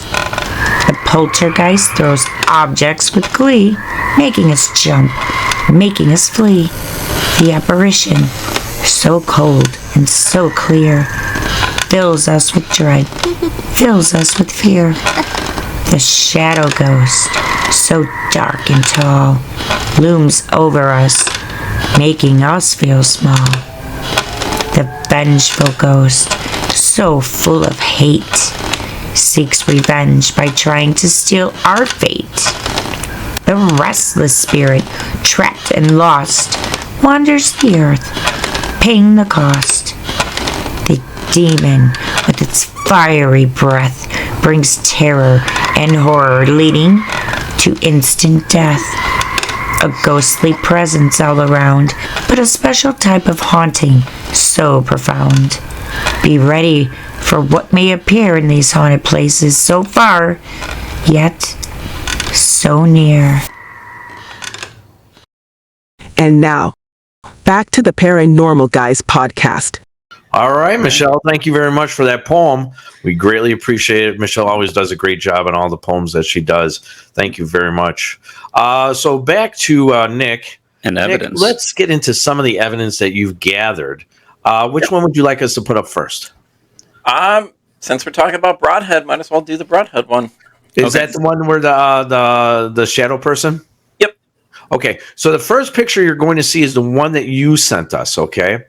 The poltergeist throws objects with glee, making us jump, making us flee. The apparition, so cold and so clear, fills us with dread, fills us with fear. The shadow ghost, so dark and tall, looms over us, making us feel small. The vengeful ghost, so full of hate, seeks revenge by trying to steal our fate. The restless spirit, trapped and lost, wanders the earth, paying the cost. The demon, with its fiery breath, brings terror and horror, leading to instant death. A ghostly presence all around, but a special type of haunting so profound. Be ready for what may appear in these haunted places so far, yet so near. And now, back to the Paranormal Guys podcast. All right, Michelle, thank you very much for that poem. We greatly appreciate it. Michelle always does a great job on all the poems that she does. Thank you very much. So back to Nick. And evidence. Nick, let's get into some of the evidence that you've gathered. Which one would you like us to put up first? Since we're talking about Brodhead, might as well do the Brodhead one. Is that the one where the shadow person? Yep. Okay, so the first picture you're going to see is the one that you sent us, okay?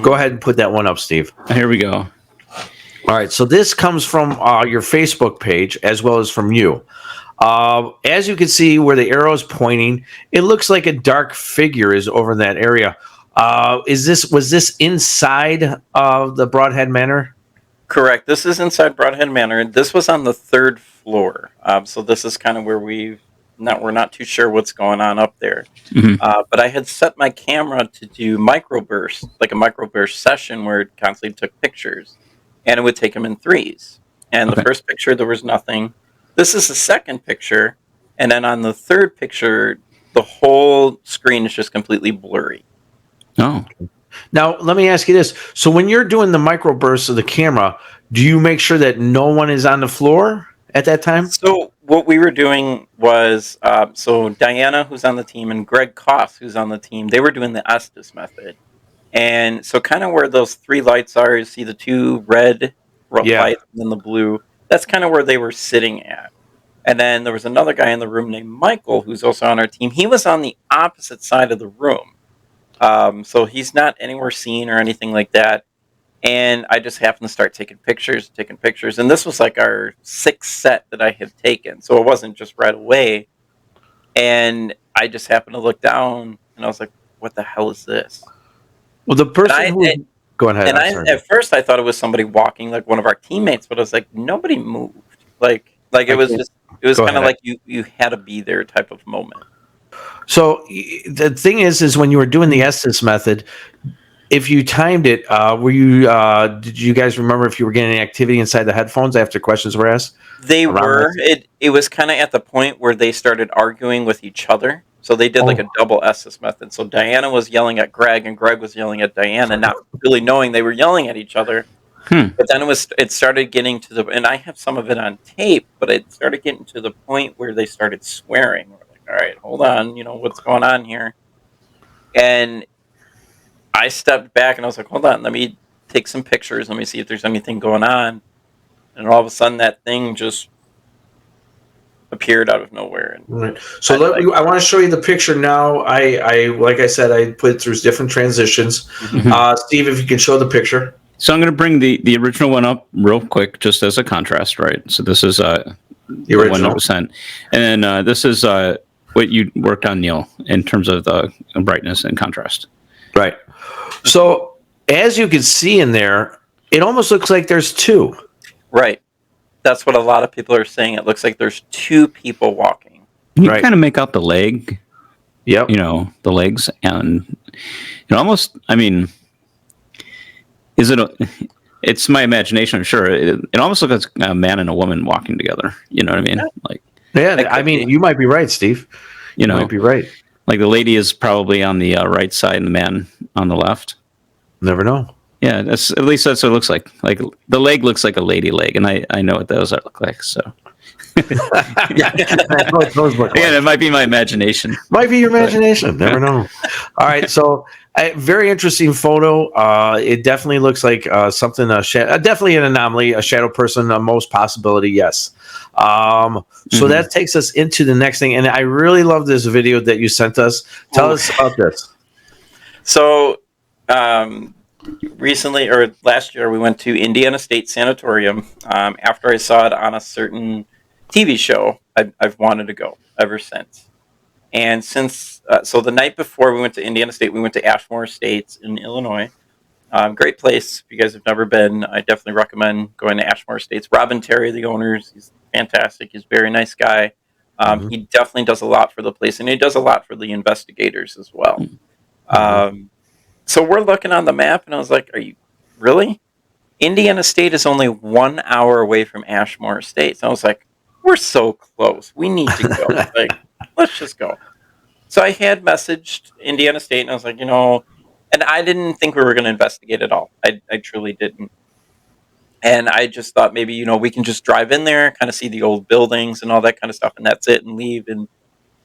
Go ahead and put that one up, Steve. Here we go. All right, so this comes from your Facebook page as well as from you. As you can see where the arrow is pointing, it looks like a dark figure is over in that area. Was this inside of the Brodhead Manor? Correct. This is inside Brodhead Manor. This was on the 3rd floor. So this is kind of where we're not too sure what's going on up there. But I had set my camera to do microburst, like a microburst session where it constantly took pictures, and it would take them in threes. And the first picture, there was nothing. This is the second picture, and then on the third picture, the whole screen is just completely blurry. Oh. Now, let me ask you this. So when you're doing the microbursts of the camera, do you make sure that no one is on the floor at that time? So what we were doing was, so Diana, who's on the team, and Greg Koss, who's on the team, they were doing the Estes method. And so kind of where those three lights are, you see the two red Yeah. lights and then the blue. That's kind of where they were sitting at. And then there was another guy in the room named Michael, who's also on our team. He was on the opposite side of the room. So he's not anywhere seen or anything like that. And I just happened to start taking pictures. And this was like our sixth set that I had taken. So it wasn't just right away. And I just happened to look down and I was like, what the hell is this? Well, the person go ahead. And at first I thought it was somebody walking, like one of our teammates, but I was like, nobody moved. Like it was kind of like you had to be there type of moment. So the thing is when you were doing the Estes method, if you timed it, did you guys remember if you were getting any activity inside the headphones after questions were asked? They were. It was kind of at the point where they started arguing with each other. So they did like a double Estes method. So Diana was yelling at Greg, and Greg was yelling at Diana, not really knowing they were yelling at each other. But then it started getting to and I have some of it on tape, but it started getting to the point where they started swearing. We're like, all right, hold on, what's going on here? And I stepped back and I was like, hold on, let me take some pictures. Let me see if there's anything going on. And all of a sudden that thing just appeared out of nowhere. Right. So I want to show you the picture now. I like I said, I put it through different transitions. Mm-hmm. Steve, if you can show the picture. So I'm going to bring the original one up real quick, just as a contrast, right? So this is the original 100%, and then this is what you worked on, Neal, in terms of the brightness and contrast. Right. So as you can see in there, it almost looks like there's two. Right. That's what a lot of people are saying. It looks like there's two people walking. You kind of make out the leg. Yep. The legs, and almost. I mean, it's my imagination, I'm sure. It almost looks like a man and a woman walking together. You know what I mean? I mean, you might be right, Steve. You might be right. Like the lady is probably on the right side and the man on the left. Never know. Yeah, that's what it looks like. Like the leg looks like a lady leg, and I know what those look like. So yeah, it might be my imagination. Might be your imagination. Never know. All right, so very interesting photo. It definitely looks like something. Definitely an anomaly, a shadow person. Most possibility, yes. So that takes us into the next thing, and I really love this video that you sent us. Tell us about this. So. Recently, or last year, we went to Indiana State Sanatorium after I saw it on a certain TV show. I've wanted to go ever since. And since, so the night before we went to Indiana State, we went to Ashmore Estates in Illinois. Great place. If you guys have never been, I definitely recommend going to Ashmore Estates. Robin Terry, the owners, he's fantastic. He's a very nice guy. He definitely does a lot for the place, and he does a lot for the investigators as well. So we're looking on the map, and I was like, are you really? Indiana State is only 1 hour away from Ashmore Estates. And I was like, we're so close. We need to go. Let's just go. So I had messaged Indiana State, and I was like, and I didn't think we were going to investigate at all. I truly didn't. And I just thought maybe, we can just drive in there, kind of see the old buildings and all that kind of stuff, and that's it, and leave. And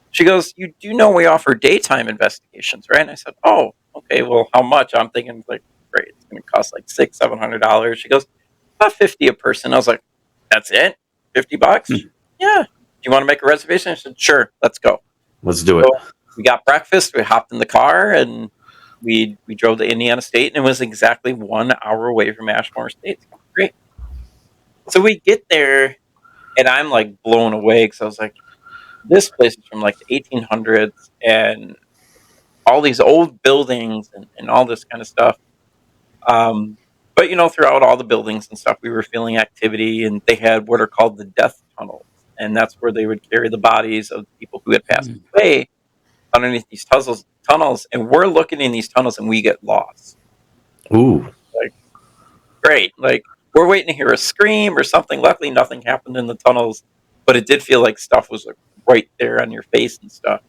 she goes, you do know we offer daytime investigations, right? And I said, oh, okay, well, how much? I'm thinking, great, it's going to cost like $600-700. She goes, about $50 a person. I was like, that's it? $50? Yeah. Do you want to make a reservation? I said, sure, let's go. Let's do it. So we got breakfast, we hopped in the car, and we drove to Indiana State, and it was exactly 1 hour away from Ashmore State. Great. So we get there, and I'm blown away because I was like, this place is from the 1800s, and all these old buildings and all this kind of stuff. But throughout all the buildings and stuff, we were feeling activity, and they had what are called the death tunnels, and that's where they would carry the bodies of people who had passed away underneath these tunnels. And we're looking in these tunnels, and we get lost. Ooh, great! We're waiting to hear a scream or something. Luckily, nothing happened in the tunnels. but it did feel like stuff was like right there on your face and stuff.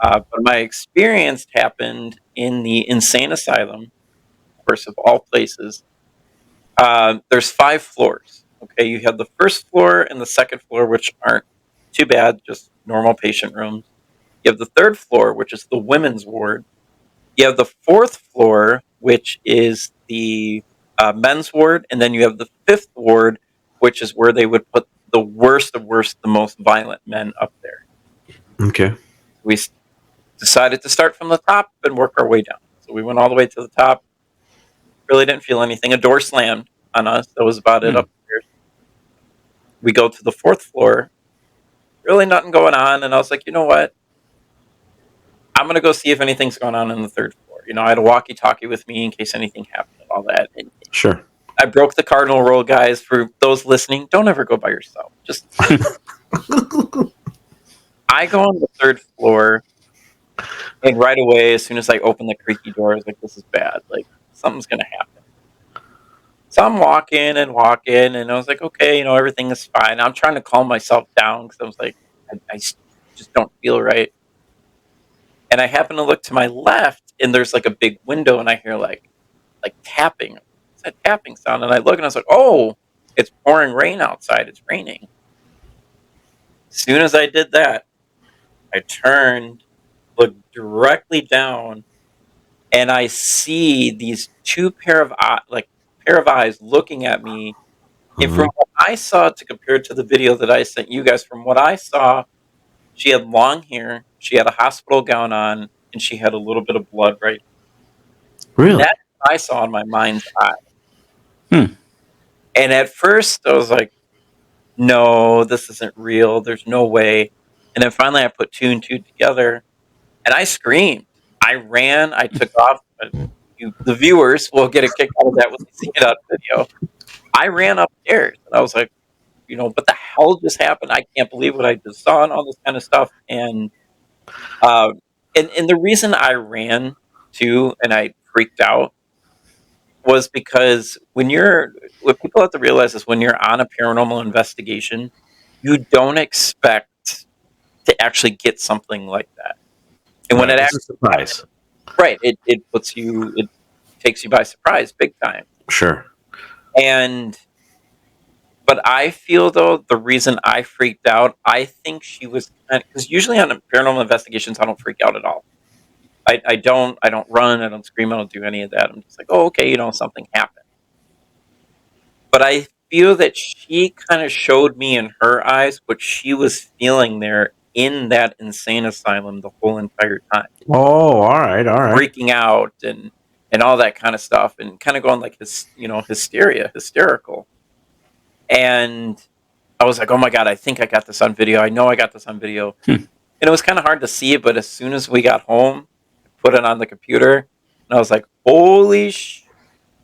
But my experience happened in the insane asylum, of course, of all places. There's 5 floors. Okay, you have the first floor and the second floor, which aren't too bad, just normal patient rooms. You have the third floor, which is the women's ward. You have the fourth floor, which is the men's ward, and then you have the fifth ward, which is where they would put the worst of worst, the most violent men up there. Okay. We decided to start from the top and work our way down. So we went all the way to the top. Really didn't feel anything. A door slammed on us. That was about it upstairs. We go to the fourth floor. Really nothing going on. And I was like, you know what? I'm going to go see if anything's going on in the third floor. You know, I had a walkie-talkie with me in case anything happened and all that. And Sure. I broke the cardinal rule, guys. For those listening, don't ever go by yourself. Just I go on the third floor, and right away, as soon as I open the creaky door, I was like, this is bad. Like, something's going to happen. So I'm walking, and I was like, okay, you know, everything is fine. I'm trying to calm myself down because I was like, I just don't feel right. And I happen to look to my left, and there's like a big window, and I hear like tapping. It's that tapping sound, and I look, and I was like, oh, it's pouring rain outside. It's raining. As soon as I did that, I turned, looked directly down, and I see these two pair of eyes looking at me. And from what I saw, to compare to the video that I sent you guys, from what I saw, she had long hair, she had a hospital gown on, and she had a little bit of blood right. Really? That's what I saw in my mind's eye. And at first, I was like, no, this isn't real. There's no way. And then finally, I put 2 and 2 together, and I screamed. I ran. I took off. The viewers will get a kick out of that when they see it on video. I ran upstairs, and I was like, you know, what the hell just happened? I can't believe what I just saw and all this kind of stuff. And the reason I ran too and I freaked out was because what people have to realize is when you're on a paranormal investigation, you don't expect to actually get something like that. And when it actually is a surprise. Right, it takes you by surprise big time. Sure. But I feel, though, the reason I freaked out, I think she was, because usually on paranormal investigations, I don't freak out at all. I don't run, I don't scream, I don't do any of that. I'm just like, oh, okay, you know, something happened. But I feel that she kind of showed me in her eyes what she was feeling there in that insane asylum the whole entire time. Oh, all right. Freaking out and all that kind of stuff, and kind of going like hysterical. And I was like, oh my God, I think I got this on video. I know I got this on video. And it was kind of hard to see it, but as soon as we got home, I put it on the computer, and I was like, holy sh!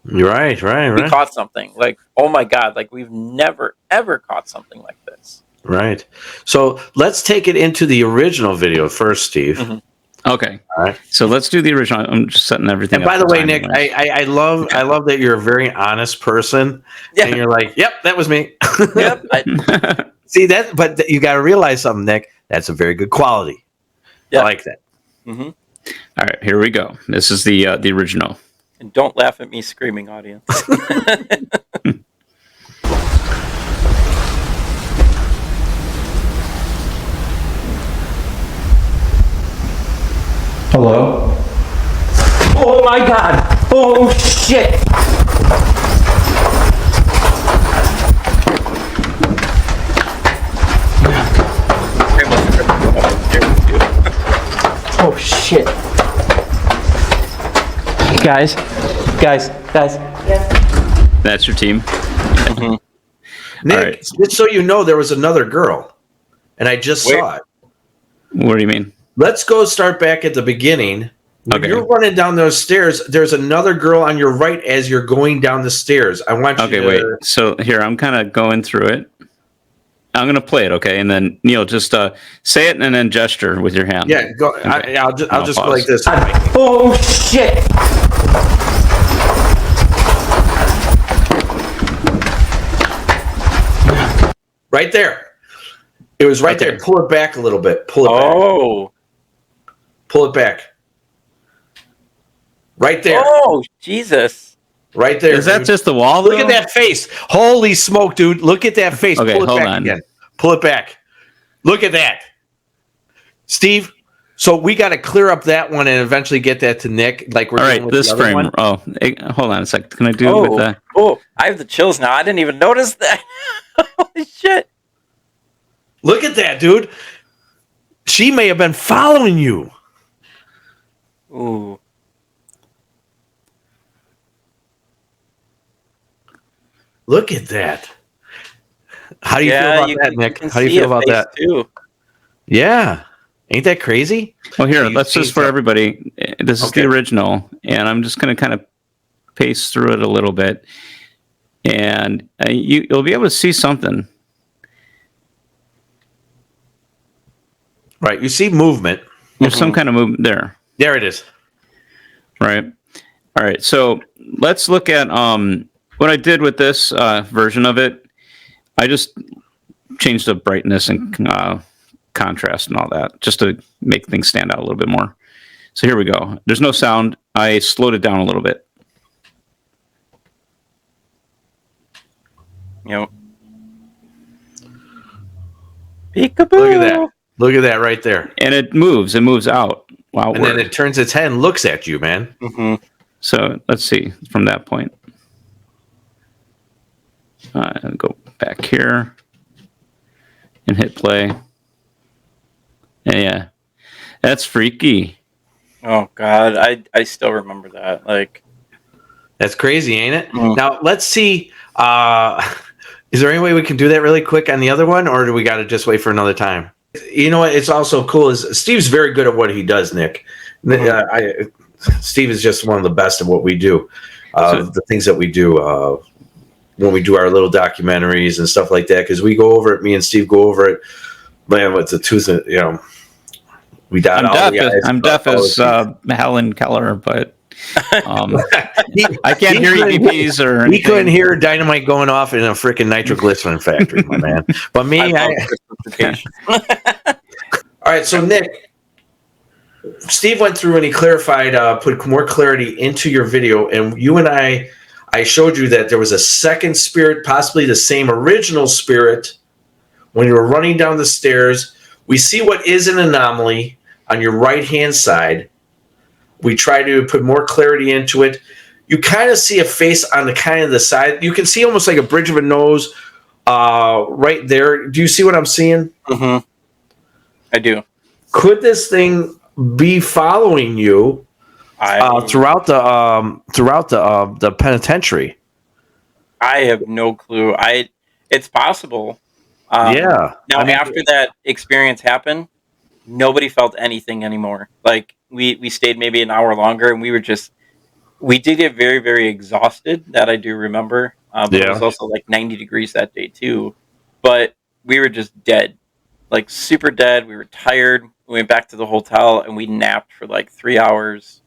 Right. We caught something. Like, oh my God, like we've never, ever caught something like this. Right. So let's take it into the original video first, Steve. Mm-hmm. Okay. All right. So let's do the original. I'm just setting everything and up. by the way, Nick, I love that you're a very honest person. Yeah. And you're like, yep, that was me. Yep. See that, but you got to realize something, Nick. That's a very good quality. Yep. I like that. Mm-hmm. All right, here we go. This is the original. And don't laugh at me screaming, audience. Hello? Oh my God! Oh shit! Oh shit! Guys. That's your team? Mm-hmm. Nick, right. Just so you know, there was another girl, and I just saw it. What do you mean? Let's go start back at the beginning. When you're running down those stairs, there's another girl on your right as you're going down the stairs. I want you to... Okay, wait. So here, I'm kind of going through it. I'm going to play it, okay? And then, Neal, just say it and then gesture with your hand. Yeah, go. Okay. I'll just go like this. Oh, shit! Right there. It was right there. Pull it back a little bit. Pull it back. Pull it back. Right there. Oh, Jesus. Right there. Is that just the wall? Look at that face. Holy smoke, dude. Look at that face. Okay, Pull it hold back on. again. Pull it back. Look at that. Steve, so we got to clear up that one and eventually get that to Nick. Like we're all doing right, with this the other frame. one. Oh, hold on a sec. Can I do it with that? Oh, I have the chills now. I didn't even notice that. Holy shit. Look at that, dude. She may have been following you. Ooh. Look at that. How do you feel about that, Nick? How do you feel about that? Too. Yeah. Ain't that crazy? Well, here, let's just for everybody. This is the original, and I'm just going to kind of pace through it a little bit, and you'll be able to see something. Right. You see movement. There's some kind of movement there. There it is. Right. All right. So let's look at what I did with this version of it. I just changed the brightness and contrast and all that just to make things stand out a little bit more. So here we go. There's no sound. I slowed it down a little bit. Yep. Peekaboo. Look at that. Look at that right there. And it moves. It moves out. Wow. And then it turns its head and looks at you, man. Mm-hmm. So let's see from that point. Go back here and hit play. And yeah, that's freaky. Oh God, I still remember that. Like, that's crazy, ain't it? Mm. Now let's see. Is there any way we can do that really quick on the other one, or do we got to just wait for another time? You know what? It's also cool is Steve's very good at what he does, Nick. Steve is just one of the best at what we do. The things that we do when we do our little documentaries and stuff like that, because we go over it. Me and Steve go over it. Man, with the tooth, we dot all the I's. I'm deaf as Helen Keller, but I can't hear EVPs or anything. We couldn't hear dynamite going off in a freaking nitroglycerin factory, my man. But me, all right, so Nick, Steve went through and he clarified, put more clarity into your video, and you and I showed you that there was a second spirit, possibly the same original spirit, when you were running down the stairs. We see what is an anomaly on your right-hand side. We try to put more clarity into it. You kind of see a face on the kind of the side. You can see almost like a bridge of a nose right there. Do you see what I'm seeing? Mm-hmm. I do. Could this thing be following you throughout the penitentiary? I have no clue. It's possible. Yeah. Now, after that experience happened, nobody felt anything anymore. Like we stayed maybe an hour longer, and we did get very, very exhausted. That I do remember. But it was also like 90 degrees that day too. But we were just dead, like super dead. We were tired. We went back to the hotel and we napped for like 3 hours,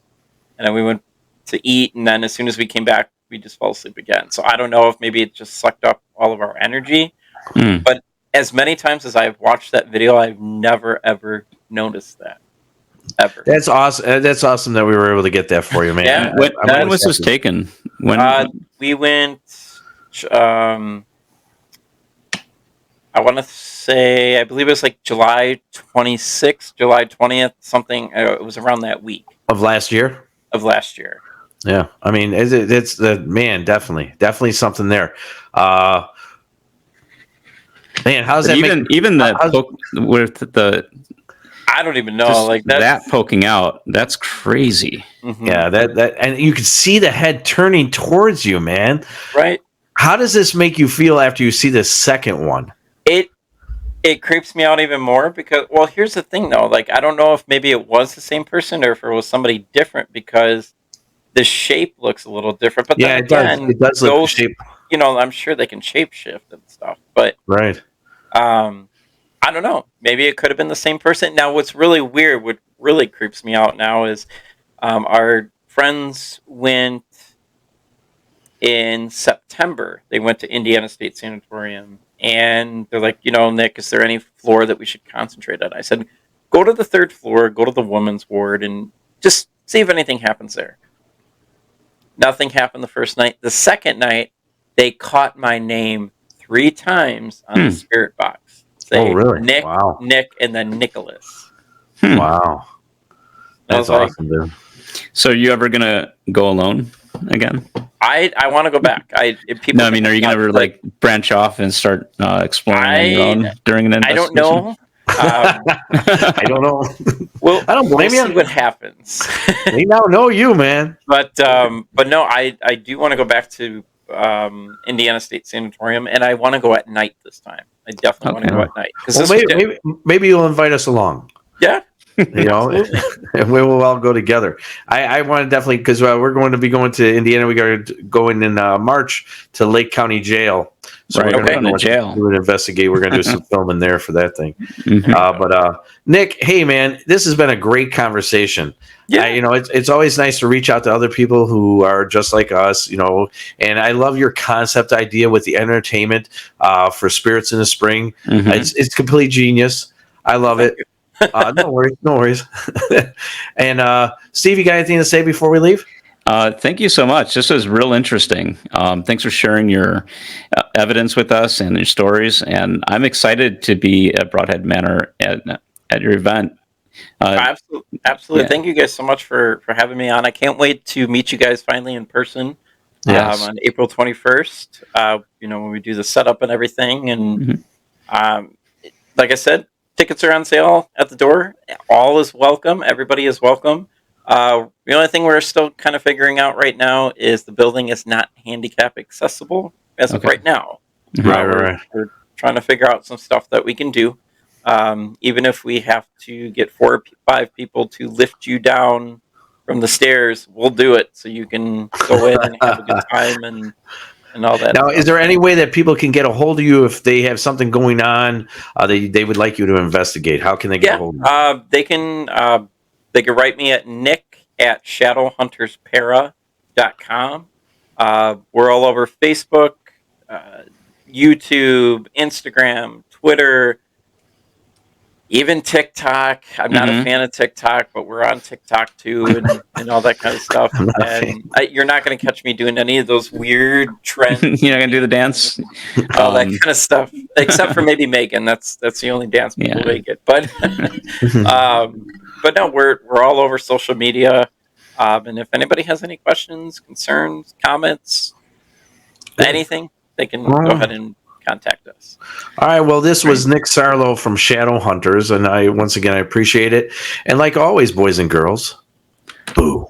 and then we went to eat. And then as soon as we came back, we just fell asleep again. So I don't know if maybe it just sucked up all of our energy. But as many times as I've watched that video, I've never ever noticed that. Ever. That's awesome. That's awesome that we were able to get that for you, man. Yeah. When was this taken? We went. I want to say, I believe it was like July 26th, July 20th, something. It was around that week of last year. Yeah, I mean, it's the man. Definitely something there. Man, how's that? Even that poke with the. I don't even know. Like that poking out. That's crazy. Mm-hmm. Yeah, that, and you can see the head turning towards you, man. Right. How does this make you feel after you see the second one? It creeps me out even more because, well, here's the thing though. Like, I don't know if maybe it was the same person or if it was somebody different because the shape looks a little different. But yeah, then again, it does look shape. You know, I'm sure they can shape shift and stuff, but right. I don't know. Maybe it could have been the same person. Now, what's really weird, what really creeps me out now is our friends went in September. They went to Indiana State Sanatorium, and they're like, Nick, is there any floor that we should concentrate on? I said, go to the 3rd floor, go to the women's ward, and just see if anything happens there. Nothing happened the first night. The second night, they caught my name 3 times on the spirit box. Say, really? Nick, Wow. Nick, and then Nicholas. Wow. That's awesome, dude. So are you ever going to go alone again? I want to go back. Are you going to ever branch off and start exploring on your own during an investigation? I don't know. I don't know. Well, I don't blame you. See what happens. They now know you, man. But no, I do want to go back to Indiana State Sanatorium, and I want to go at night this time. I definitely want to go at night. Well, maybe you'll invite us along. Yeah. And we will all go together. I want to definitely, because we're going to be going to Indiana. We got to go in March to Lake County Jail. So we're going to jail. Do an investigate. We're going to do some filming there for that thing. But Nick, hey man, this has been a great conversation. Yeah, it's always nice to reach out to other people who are just like us. And I love your concept idea with the entertainment for Spirits in the Spring. It's complete genius. I love it. No worries. And Steve, you got anything to say before we leave? Thank you so much. This was real interesting. Thanks for sharing your evidence with us and your stories. And I'm excited to be at Brodhead Manor at your event. Absolutely. Yeah. Thank you guys so much for having me on. I can't wait to meet you guys finally in person on April 21st. When we do the setup and everything. And like I said, tickets are on sale at the door. All is welcome. Everybody is welcome. The only thing we're still kind of figuring out right now is the building is not handicap accessible as of right now. Right. We're trying to figure out some stuff that we can do. Even if we have to get 4 or 5 people to lift you down from the stairs, we'll do it so you can go in and have a good time and all that. Now, is there any way that people can get a hold of you if they have something going on they would like you to investigate? How can they get a hold of you? They can write me at nick@shadowhunterspara.com. We're all over Facebook, YouTube, Instagram, Twitter, even TikTok. I'm not a fan of TikTok, but we're on TikTok too, and all that kind of stuff. And you're not going to catch me doing any of those weird trends. You're not going to do the dance, all that kind of stuff, except for maybe Megan. That's the only dance people make it. But but no, we're all over social media. And if anybody has any questions, concerns, comments, anything, they can go ahead and contact us. All right. Well, this was Nick Sarlo from Shadow Hunters, and I appreciate it. And like always, boys and girls, boo.